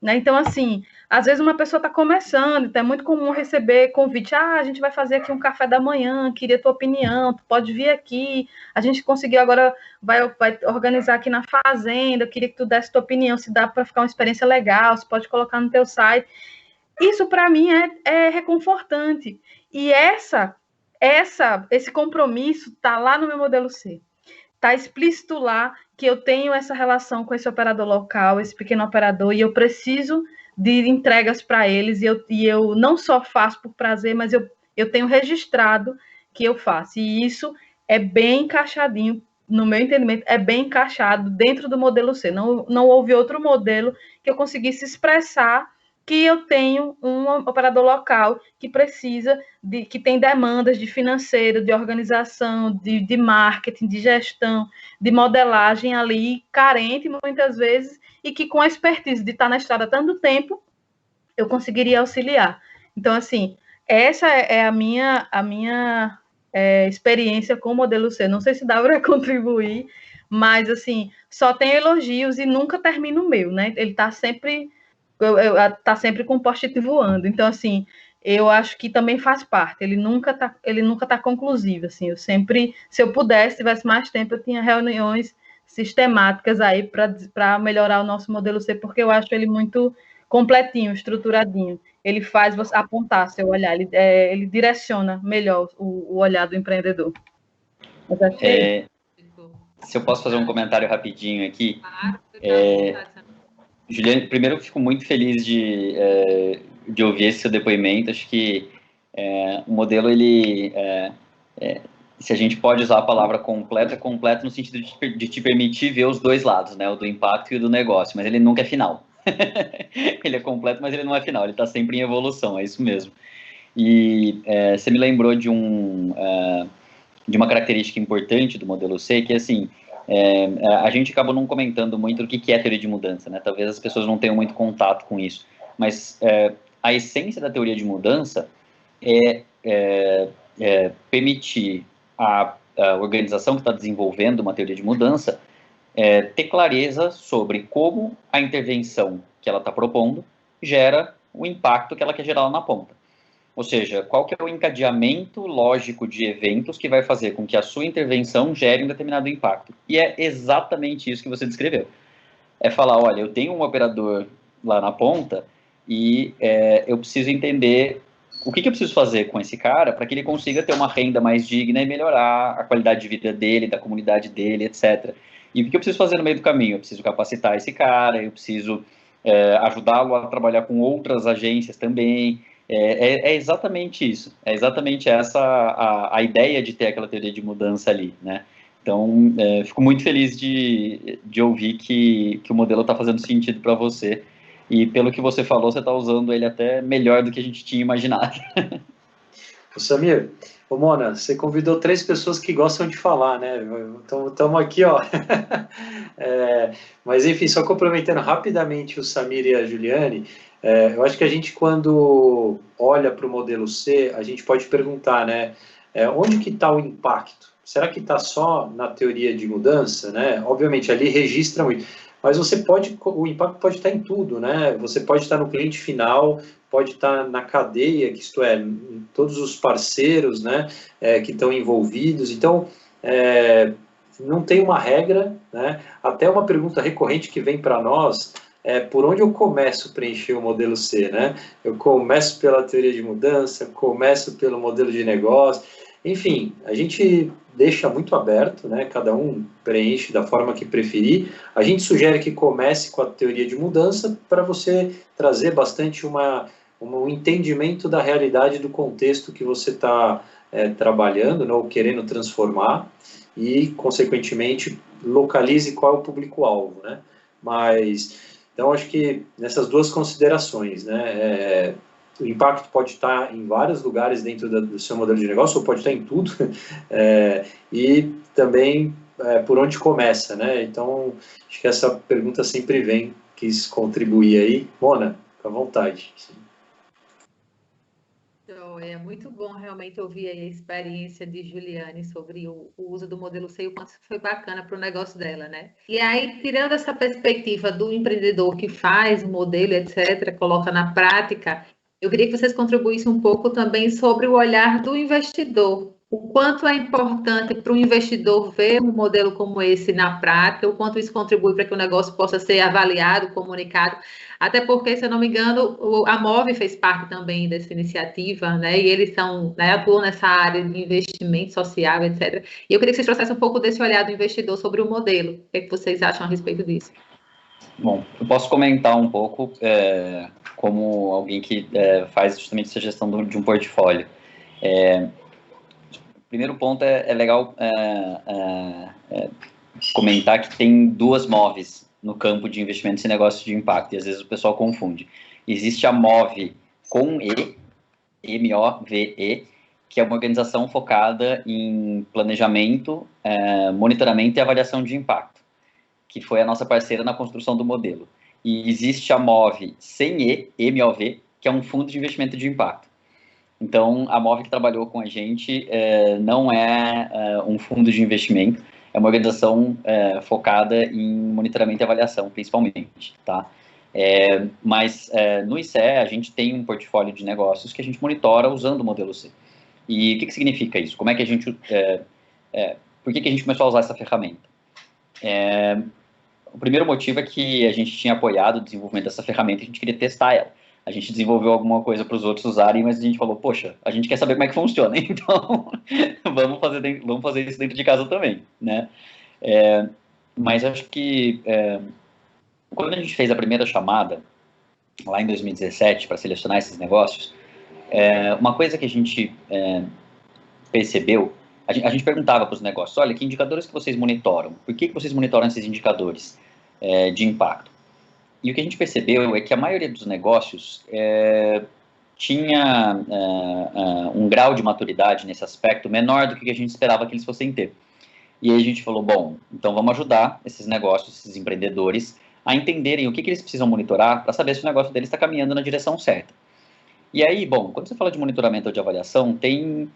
né? Então, assim, às vezes uma pessoa está começando, então é muito comum receber convite, a gente vai fazer aqui um café da manhã, queria tua opinião, tu pode vir aqui, a gente conseguiu agora, vai organizar aqui na fazenda, eu queria que tu desse tua opinião, se dá para ficar uma experiência legal, se pode colocar no teu site. Isso, para mim, é reconfortante. E esse compromisso está lá no meu modelo C. Está explícito lá que eu tenho essa relação com esse operador local, esse pequeno operador, e eu preciso de entregas para eles, e eu não só faço por prazer, mas eu tenho registrado que eu faço. E isso é bem encaixadinho, no meu entendimento, é bem encaixado dentro do modelo C. Não houve outro modelo que eu conseguisse expressar que eu tenho um operador local que precisa, que tem demandas de financeiro, de organização, de marketing, de gestão, de modelagem ali, carente muitas vezes, e que com a expertise de estar na estrada há tanto tempo, eu conseguiria auxiliar. Então, assim, essa é a minha experiência com o modelo C. Não sei se dá para contribuir, mas, assim, só tem elogios e nunca termina o meu, né? Ele está sempre com o post-it voando. Então, assim, eu acho que também faz parte. Ele nunca tá conclusivo, assim. Eu sempre, se eu pudesse, tivesse mais tempo, eu tinha reuniões sistemáticas aí para melhorar o nosso modelo C, porque eu acho ele muito completinho, estruturadinho. Ele faz você apontar seu olhar, ele direciona melhor o olhar do empreendedor. Mas achei... Se eu posso fazer um comentário rapidinho aqui. Juliane, primeiro eu fico muito feliz de ouvir esse seu depoimento. Acho que o modelo, se a gente pode usar a palavra completo, é completo no sentido de te permitir ver os dois lados, né? O do impacto e o do negócio, mas ele nunca é final. Ele é completo, mas ele não é final, ele está sempre em evolução, é isso mesmo. E você me lembrou de uma característica importante do modelo C, que assim, a gente acabou não comentando muito o que é teoria de mudança, né? Talvez as pessoas não tenham muito contato com isso, mas a essência da teoria de mudança é permitir a organização que está desenvolvendo uma teoria de mudança ter clareza sobre como a intervenção que ela está propondo gera o impacto que ela quer gerar lá na ponta. Ou seja, qual que é o encadeamento lógico de eventos que vai fazer com que a sua intervenção gere um determinado impacto. E é exatamente isso que você descreveu. É falar, olha, eu tenho um operador lá na ponta e eu preciso entender o que eu preciso fazer com esse cara para que ele consiga ter uma renda mais digna e melhorar a qualidade de vida dele, da comunidade dele, etc. E o que eu preciso fazer no meio do caminho? Eu preciso capacitar esse cara, eu preciso ajudá-lo a trabalhar com outras agências também. É exatamente isso. É exatamente essa a ideia de ter aquela teoria de mudança ali, né? Então, fico muito feliz de ouvir que o modelo está fazendo sentido para você. E pelo que você falou, você está usando ele até melhor do que a gente tinha imaginado. Samir, Mona, você convidou 3 pessoas que gostam de falar, né? Estamos aqui, ó. Mas, enfim, só complementando rapidamente o Samir e a Juliane, eu acho que a gente, quando olha para o modelo C, a gente pode perguntar, né? Onde que está o impacto? Será que está só na teoria de mudança, né? Obviamente, ali registra muito. Mas o impacto pode estar em tudo, né? Você pode estar no cliente final, pode estar na cadeia, que isto é, em todos os parceiros, né, que estão envolvidos. Então, não tem uma regra, né? Até uma pergunta recorrente que vem para nós por onde eu começo a preencher o modelo C, né? Eu começo pela teoria de mudança, começo pelo modelo de negócio, enfim, a gente deixa muito aberto, né? Cada um preenche da forma que preferir. A gente sugere que comece com a teoria de mudança para você trazer bastante um entendimento da realidade do contexto que você está trabalhando, né, ou querendo transformar, e, consequentemente, localize qual é o público-alvo, né? Mas, então, acho que nessas duas considerações, né, o impacto pode estar em vários lugares dentro do seu modelo de negócio, ou pode estar em tudo, e também por onde começa, né? Então, acho que essa pergunta sempre vem, quis contribuir aí. Mona, fica à vontade. É muito bom realmente ouvir aí a experiência de Juliane sobre o uso do modelo C e o quanto foi bacana para o negócio dela, né? E aí, tirando essa perspectiva do empreendedor que faz o modelo, etc., coloca na prática, eu queria que vocês contribuíssem um pouco também sobre o olhar do investidor. O quanto é importante para o investidor ver um modelo como esse na prática, o quanto isso contribui para que o negócio possa ser avaliado, comunicado. Até porque, se eu não me engano, a Move fez parte também dessa iniciativa, né? E eles atuam nessa área de investimento social, etc. E eu queria que vocês trouxessem um pouco desse olhar do investidor sobre o modelo. O que vocês acham a respeito disso? Bom, eu posso comentar um pouco como alguém que faz justamente essa gestão de um portfólio. Primeiro ponto, é legal comentar que tem 2 Moves no campo de investimentos e negócios de impacto, e às vezes o pessoal confunde. Existe a MOVE com E, MOVE, que é uma organização focada em planejamento, monitoramento e avaliação de impacto, que foi a nossa parceira na construção do modelo. E existe a MOVE sem E, MOV, que é um fundo de investimento de impacto. Então, a MOVE que trabalhou com a gente não é um fundo de investimento, é uma organização focada em monitoramento e avaliação, principalmente, tá? Mas no ICE a gente tem um portfólio de negócios que a gente monitora usando o modelo C. E o que significa isso? Como é que a gente... por que a gente começou a usar essa ferramenta? O primeiro motivo é que a gente tinha apoiado o desenvolvimento dessa ferramenta e a gente queria testar ela. A gente desenvolveu alguma coisa para os outros usarem, mas a gente falou, poxa, a gente quer saber como é que funciona, então vamos fazer isso dentro de casa também, né? Mas acho que quando a gente fez a primeira chamada, lá em 2017, para selecionar esses negócios, uma coisa que a gente percebeu, a gente perguntava para os negócios, olha, que indicadores que vocês monitoram? Por que vocês monitoram esses indicadores de impacto? E o que a gente percebeu é que a maioria dos negócios tinha um grau de maturidade nesse aspecto menor do que a gente esperava que eles fossem ter. E aí a gente falou, bom, então vamos ajudar esses negócios, esses empreendedores, a entenderem o que eles precisam monitorar para saber se o negócio deles está caminhando na direção certa. E aí, bom, quando você fala de monitoramento ou de avaliação, tem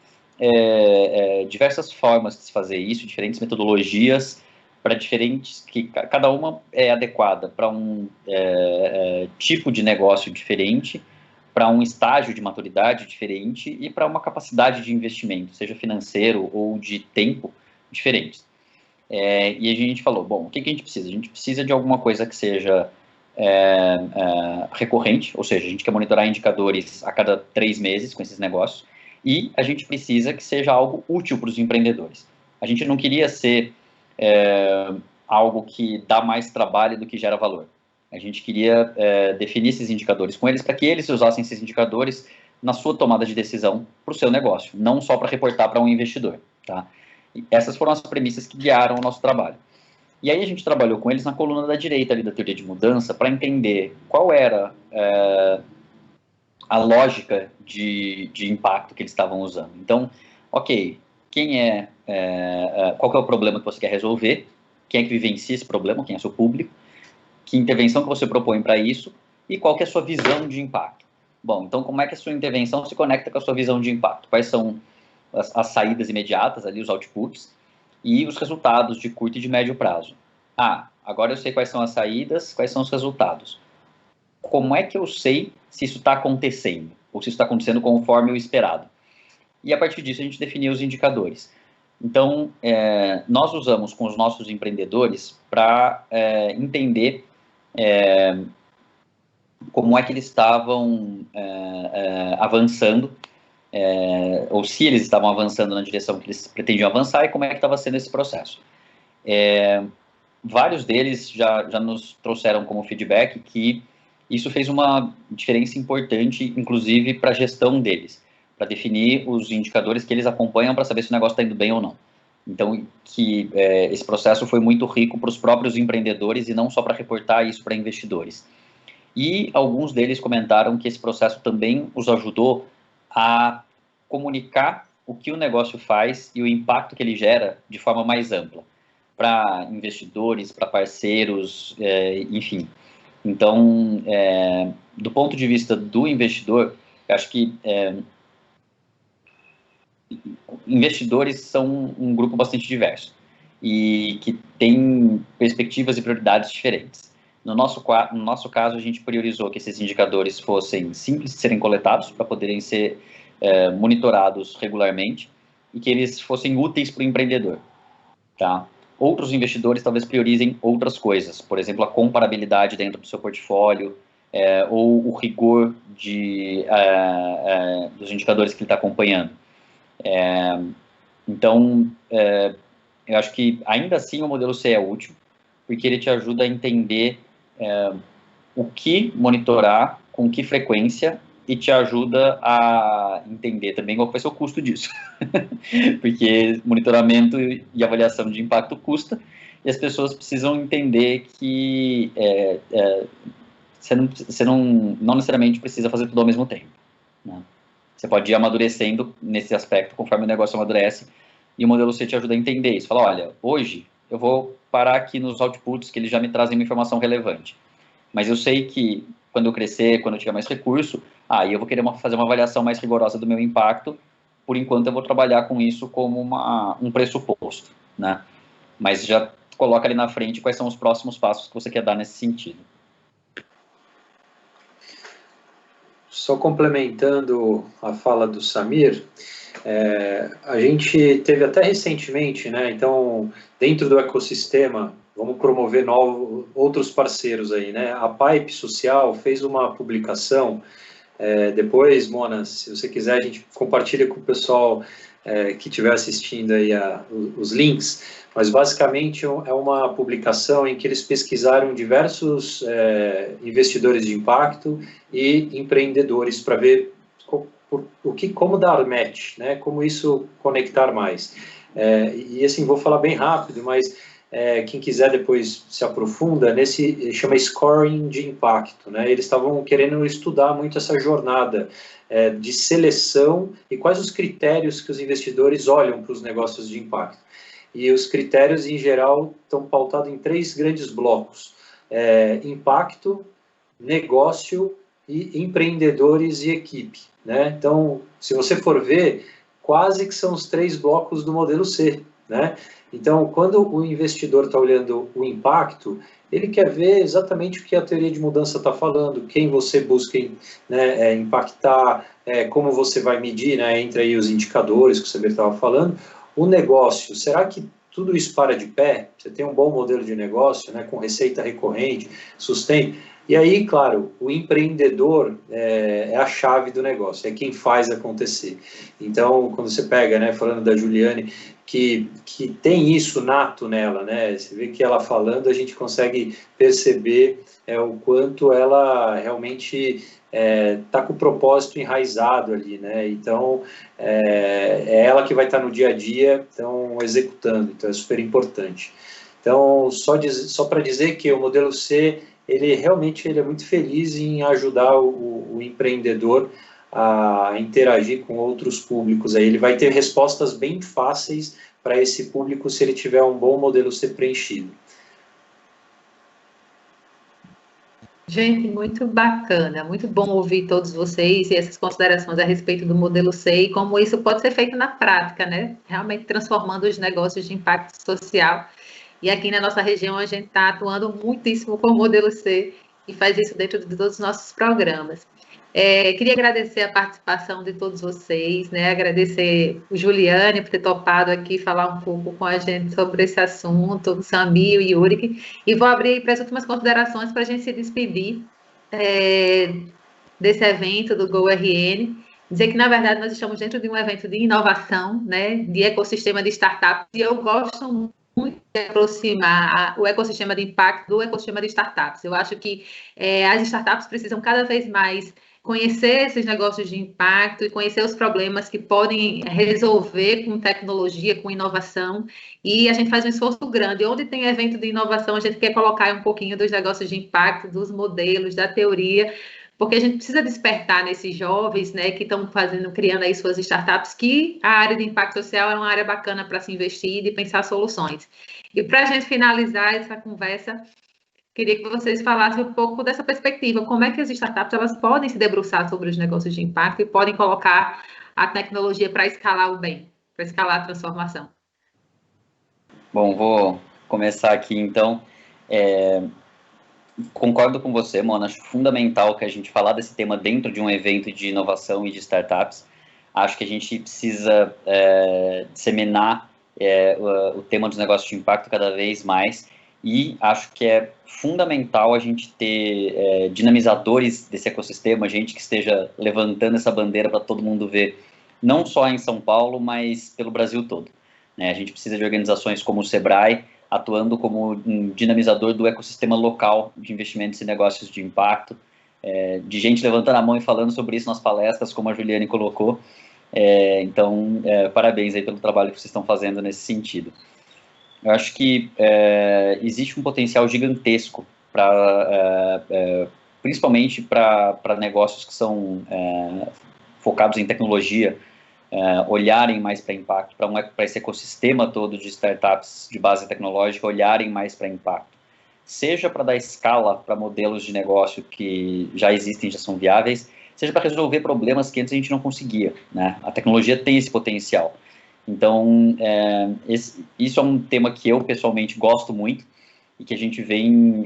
diversas formas de se fazer isso, diferentes metodologias, para diferentes, que cada uma é adequada para um tipo de negócio diferente, para um estágio de maturidade diferente e para uma capacidade de investimento, seja financeiro ou de tempo, diferentes. E a gente falou, bom, o que a gente precisa? A gente precisa de alguma coisa que seja recorrente, ou seja, a gente quer monitorar indicadores a cada 3 meses com esses negócios, e a gente precisa que seja algo útil para os empreendedores. A gente não queria ser algo que dá mais trabalho do que gera valor. A gente queria definir esses indicadores com eles para que eles usassem esses indicadores na sua tomada de decisão para o seu negócio, não só para reportar para um investidor, tá? E essas foram as premissas que guiaram o nosso trabalho. E aí a gente trabalhou com eles na coluna da direita ali da teoria de mudança para entender qual era a lógica de impacto que eles estavam usando. Então, ok, qual que é o problema que você quer resolver, quem é que vivencia esse problema, quem é seu público, que intervenção que você propõe para isso e qual que é a sua visão de impacto. Bom, então como é que a sua intervenção se conecta com a sua visão de impacto? Quais são as saídas imediatas, ali, os outputs, e os resultados de curto e de médio prazo. Agora eu sei quais são as saídas, quais são os resultados. Como é que eu sei se isso está acontecendo, ou se isso está acontecendo conforme o esperado? E a partir disso a gente definiu os indicadores. Então, nós usamos com os nossos empreendedores para entender como é que eles estavam avançando, ou se eles estavam avançando na direção que eles pretendiam avançar e como é que estava sendo esse processo. Vários deles já nos trouxeram como feedback que isso fez uma diferença importante, inclusive para a gestão deles, para definir os indicadores que eles acompanham para saber se o negócio está indo bem ou não. Então, esse processo foi muito rico para os próprios empreendedores e não só para reportar isso para investidores. E alguns deles comentaram que esse processo também os ajudou a comunicar o que o negócio faz e o impacto que ele gera de forma mais ampla, para investidores, para parceiros, enfim. Então, do ponto de vista do investidor, eu acho que investidores são um grupo bastante diverso e que tem perspectivas e prioridades diferentes. No nosso caso, a gente priorizou que esses indicadores fossem simples de serem coletados para poderem ser monitorados regularmente e que eles fossem úteis para o empreendedor, tá? Outros investidores talvez priorizem outras coisas, por exemplo, a comparabilidade dentro do seu portfólio ou o rigor dos indicadores que ele está acompanhando. Então, eu acho que ainda assim o modelo C é útil, porque ele te ajuda a entender o que monitorar, com que frequência, e te ajuda a entender também qual vai ser o custo disso. Porque monitoramento e avaliação de impacto custa, e as pessoas precisam entender que você não necessariamente precisa fazer tudo ao mesmo tempo, né? Você pode ir amadurecendo nesse aspecto conforme o negócio amadurece, e o modelo C te ajuda a entender isso. Fala, olha, hoje eu vou parar aqui nos outputs que eles já me trazem uma informação relevante, mas eu sei que quando eu crescer, quando eu tiver mais recurso, aí eu vou querer fazer uma avaliação mais rigorosa do meu impacto. Por enquanto eu vou trabalhar com isso como um pressuposto, né? Mas já coloca ali na frente quais são os próximos passos que você quer dar nesse sentido. Só complementando a fala do Samir, a gente teve até recentemente, né? Então, dentro do ecossistema, vamos promover outros parceiros aí, né? A Pipe Social fez uma publicação, depois, Mona, se você quiser, a gente compartilha com o pessoal que estiver assistindo aí os links, mas basicamente é uma publicação em que eles pesquisaram diversos investidores de impacto e empreendedores para ver como dar match, né? Como isso conectar mais. E assim, vou falar bem rápido, mas quem quiser depois se aprofunda, chama scoring de impacto, né? Eles estavam querendo estudar muito essa jornada de seleção e quais os critérios que os investidores olham para os negócios de impacto. E os critérios, em geral, estão pautados em 3 grandes blocos: impacto, negócio e empreendedores e equipe, né? Então, se você for ver, quase que são os 3 blocos do modelo C, né? Então, quando o investidor está olhando o impacto, ele quer ver exatamente o que a teoria de mudança está falando, quem você busca, né, impactar, como você vai medir, né, entre aí os indicadores que o Samir estava falando. O negócio, será que tudo isso para de pé? Você tem um bom modelo de negócio, né, com receita recorrente, sustento? E aí, claro, o empreendedor é a chave do negócio, é quem faz acontecer. Então, quando você pega, né, falando da Juliane, que tem isso nato nela, né? Você vê que ela falando, a gente consegue perceber o quanto ela realmente está com o propósito enraizado ali, né? Então, é ela que vai estar no dia a dia, então, executando, então é super importante. Então, só para dizer que o modelo C, ele realmente é muito feliz em ajudar o empreendedor a interagir com outros públicos. Aí ele vai ter respostas bem fáceis para esse público se ele tiver um bom modelo C preenchido. Gente, muito bacana, muito bom ouvir todos vocês e essas considerações a respeito do modelo C e como isso pode ser feito na prática, né? Realmente transformando os negócios de impacto social. E aqui na nossa região a gente está atuando muitíssimo com o modelo C e faz isso dentro de todos os nossos programas. Queria agradecer a participação de todos vocês, né? Agradecer o Juliane por ter topado aqui falar um pouco com a gente sobre esse assunto, o Samir, o Yuri, e vou abrir para as últimas considerações para a gente se despedir desse evento do GoRN. Dizer que, na verdade, nós estamos dentro de um evento de inovação, né? De ecossistema de startups, e eu gosto muito de aproximar o ecossistema de impacto do ecossistema de startups. Eu acho que as startups precisam cada vez mais conhecer esses negócios de impacto e conhecer os problemas que podem resolver com tecnologia, com inovação, e a gente faz um esforço grande. Onde tem evento de inovação, a gente quer colocar um pouquinho dos negócios de impacto, dos modelos, da teoria, porque a gente precisa despertar nesses jovens, né, que estão criando aí suas startups, que a área de impacto social é uma área bacana para se investir e de pensar soluções. E para a gente finalizar essa conversa, queria que vocês falassem um pouco dessa perspectiva, como é que as startups elas podem se debruçar sobre os negócios de impacto e podem colocar a tecnologia para escalar o bem, para escalar a transformação. Bom, vou começar aqui então. Concordo com você, Mona, acho fundamental que a gente falar desse tema dentro de um evento de inovação e de startups. Acho que a gente precisa disseminar o tema dos negócios de impacto cada vez mais, e acho que é fundamental a gente ter dinamizadores desse ecossistema, gente que esteja levantando essa bandeira para todo mundo ver, não só em São Paulo, mas pelo Brasil todo, né? A gente precisa de organizações como o Sebrae, atuando como um dinamizador do ecossistema local de investimentos e negócios de impacto, de gente levantando a mão e falando sobre isso nas palestras, como a Juliane colocou. Então, parabéns aí pelo trabalho que vocês estão fazendo nesse sentido. Eu acho que existe um potencial gigantesco para principalmente para negócios que são focados em tecnologia, olharem mais para impacto, para esse ecossistema todo de startups de base tecnológica, olharem mais para impacto. Seja para dar escala para modelos de negócio que já existem, já são viáveis, seja para resolver problemas que antes a gente não conseguia, né? A tecnologia tem esse potencial. Então, isso é um tema que eu pessoalmente gosto muito e que a gente vem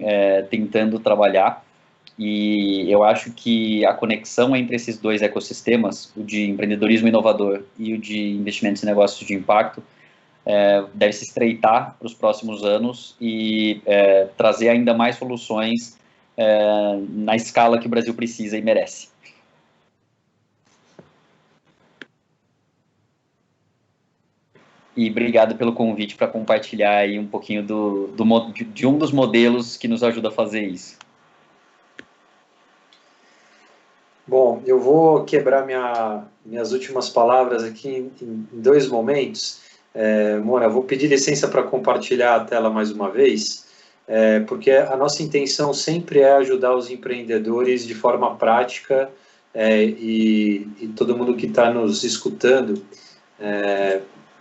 tentando trabalhar. E eu acho que a conexão entre esses dois ecossistemas, o de empreendedorismo inovador e o de investimentos em negócios de impacto, deve se estreitar para os próximos anos e trazer ainda mais soluções na escala que o Brasil precisa e merece. E obrigado pelo convite para compartilhar aí um pouquinho de um dos modelos que nos ajuda a fazer isso. Bom, eu vou quebrar minhas últimas palavras aqui em dois momentos. Mona, eu vou pedir licença para compartilhar a tela mais uma vez, porque a nossa intenção sempre é ajudar os empreendedores de forma prática e todo mundo que está nos escutando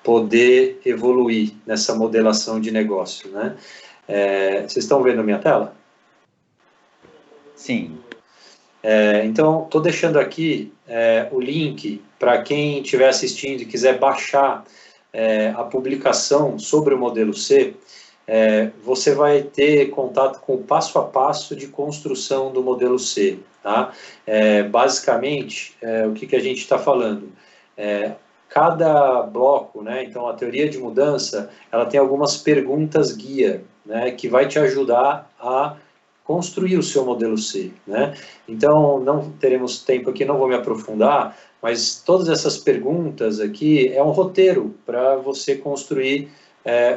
poder evoluir nessa modelação de negócio, né? Vocês estão vendo a minha tela? Sim. Então, estou deixando aqui o link para quem estiver assistindo e quiser baixar a publicação sobre o modelo C. Você vai ter contato com o passo a passo de construção do modelo C. Tá? Basicamente, o que a gente está falando? Cada bloco, né, então a teoria de mudança, ela tem algumas perguntas guia, né, que vai te ajudar a construir o seu modelo C, né? Então, não teremos tempo aqui, não vou me aprofundar, mas todas essas perguntas aqui é um roteiro para você construir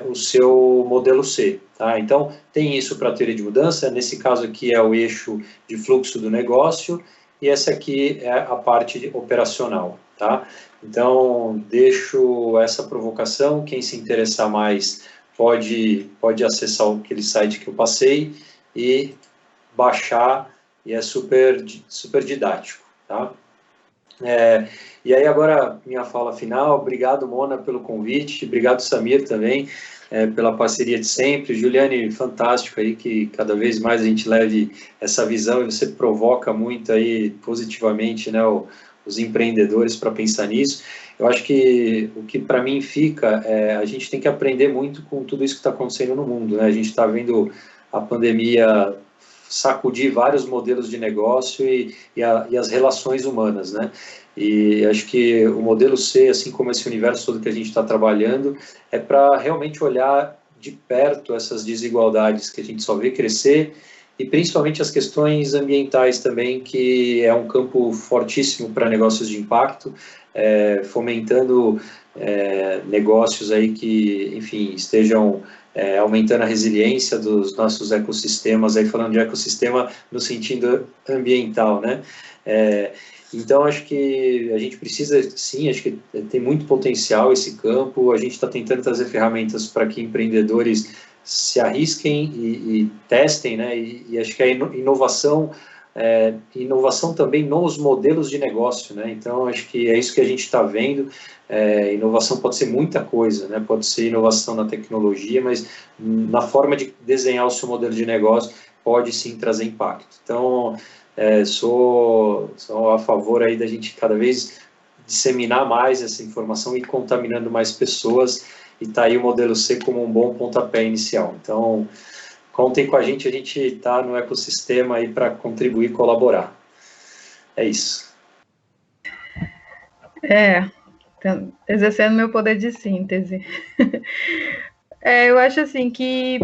o seu modelo C, tá? Então, tem isso para a teoria de mudança, nesse caso aqui é o eixo de fluxo do negócio, e essa aqui é a parte operacional, tá? Então, deixo essa provocação, quem se interessar mais pode acessar aquele site que eu passei, e baixar, e é super didático, tá? E aí agora, minha fala final, obrigado Mona pelo convite, obrigado Samir também, pela parceria de sempre, Juliane, fantástico aí, que cada vez mais a gente leve essa visão, e você provoca muito aí, positivamente, né, os empreendedores para pensar nisso. Eu acho que o que para mim fica, a gente tem que aprender muito com tudo isso que está acontecendo no mundo, né? A gente está vendo a pandemia sacudir vários modelos de negócio e as relações humanas, né? E acho que o modelo C, assim como esse universo todo que a gente está trabalhando, é para realmente olhar de perto essas desigualdades que a gente só vê crescer, e principalmente as questões ambientais também, que é um campo fortíssimo para negócios de impacto, fomentando negócios aí que, enfim, estejam aumentando a resiliência dos nossos ecossistemas, aí falando de ecossistema no sentido ambiental, né? Então, acho que a gente precisa, sim, acho que tem muito potencial esse campo, a gente está tentando trazer ferramentas para que empreendedores se arrisquem e testem, né? E acho que a inovação também nos modelos de negócio, né? Então, acho que é isso que a gente está vendo. Inovação pode ser muita coisa, né? Pode ser inovação na tecnologia, mas na forma de desenhar o seu modelo de negócio pode sim trazer impacto. Então, sou a favor aí da gente cada vez disseminar mais essa informação e contaminando mais pessoas, e tá aí o modelo C como um bom pontapé inicial. Então, contem com a gente está no ecossistema aí para contribuir e colaborar. É isso. Exercendo meu poder de síntese. Eu acho assim que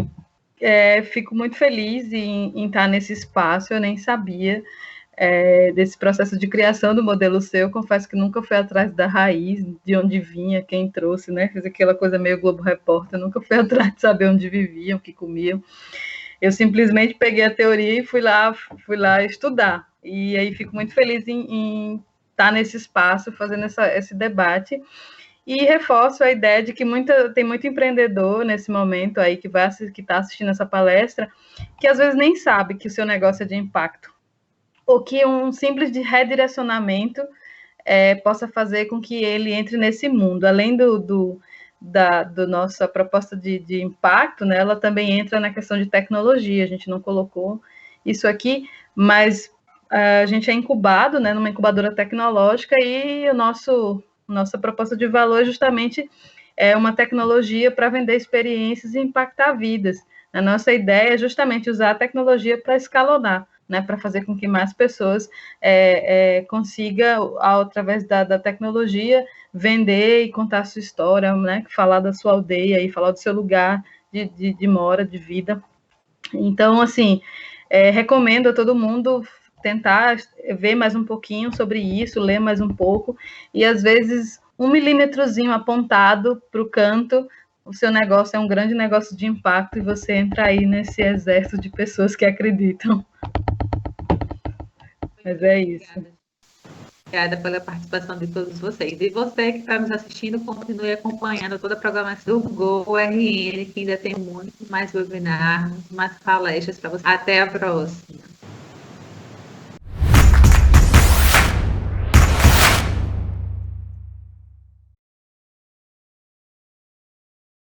fico muito feliz em estar nesse espaço, eu nem sabia desse processo de criação do modelo C, eu confesso que nunca fui atrás da raiz, de onde vinha, quem trouxe, né? Fiz aquela coisa meio Globo Repórter, nunca fui atrás de saber onde viviam, o que comiam. Eu simplesmente peguei a teoria e fui lá estudar. E aí fico muito feliz em estar nesse espaço, fazendo esse debate. E reforço a ideia de que tem muito empreendedor nesse momento aí que está assistindo essa palestra, que às vezes nem sabe que o seu negócio é de impacto. ou que um simples de redirecionamento possa fazer com que ele entre nesse mundo. Além da nossa proposta de impacto, né, ela também entra na questão de tecnologia. A gente não colocou isso aqui, mas a gente é incubado, né, numa incubadora tecnológica, e nossa proposta de valor é justamente uma tecnologia para vender experiências e impactar vidas. A nossa ideia é justamente usar a tecnologia para escalonar, né, para fazer com que mais pessoas consigam, através da tecnologia, vender e contar a sua história, né, falar da sua aldeia e falar do seu lugar de mora, de vida. Então, assim, recomendo a todo mundo tentar ver mais um pouquinho sobre isso, ler mais um pouco, e às vezes 1 milímetrozinho apontado para o canto, o seu negócio é um grande negócio de impacto, e você entra aí nesse exército de pessoas que acreditam. Mas é isso. Obrigada pela participação de todos vocês. E você que está nos assistindo, continue acompanhando toda a programação do GoRN, que ainda tem muito mais webinar, mais palestras para você. Até a próxima.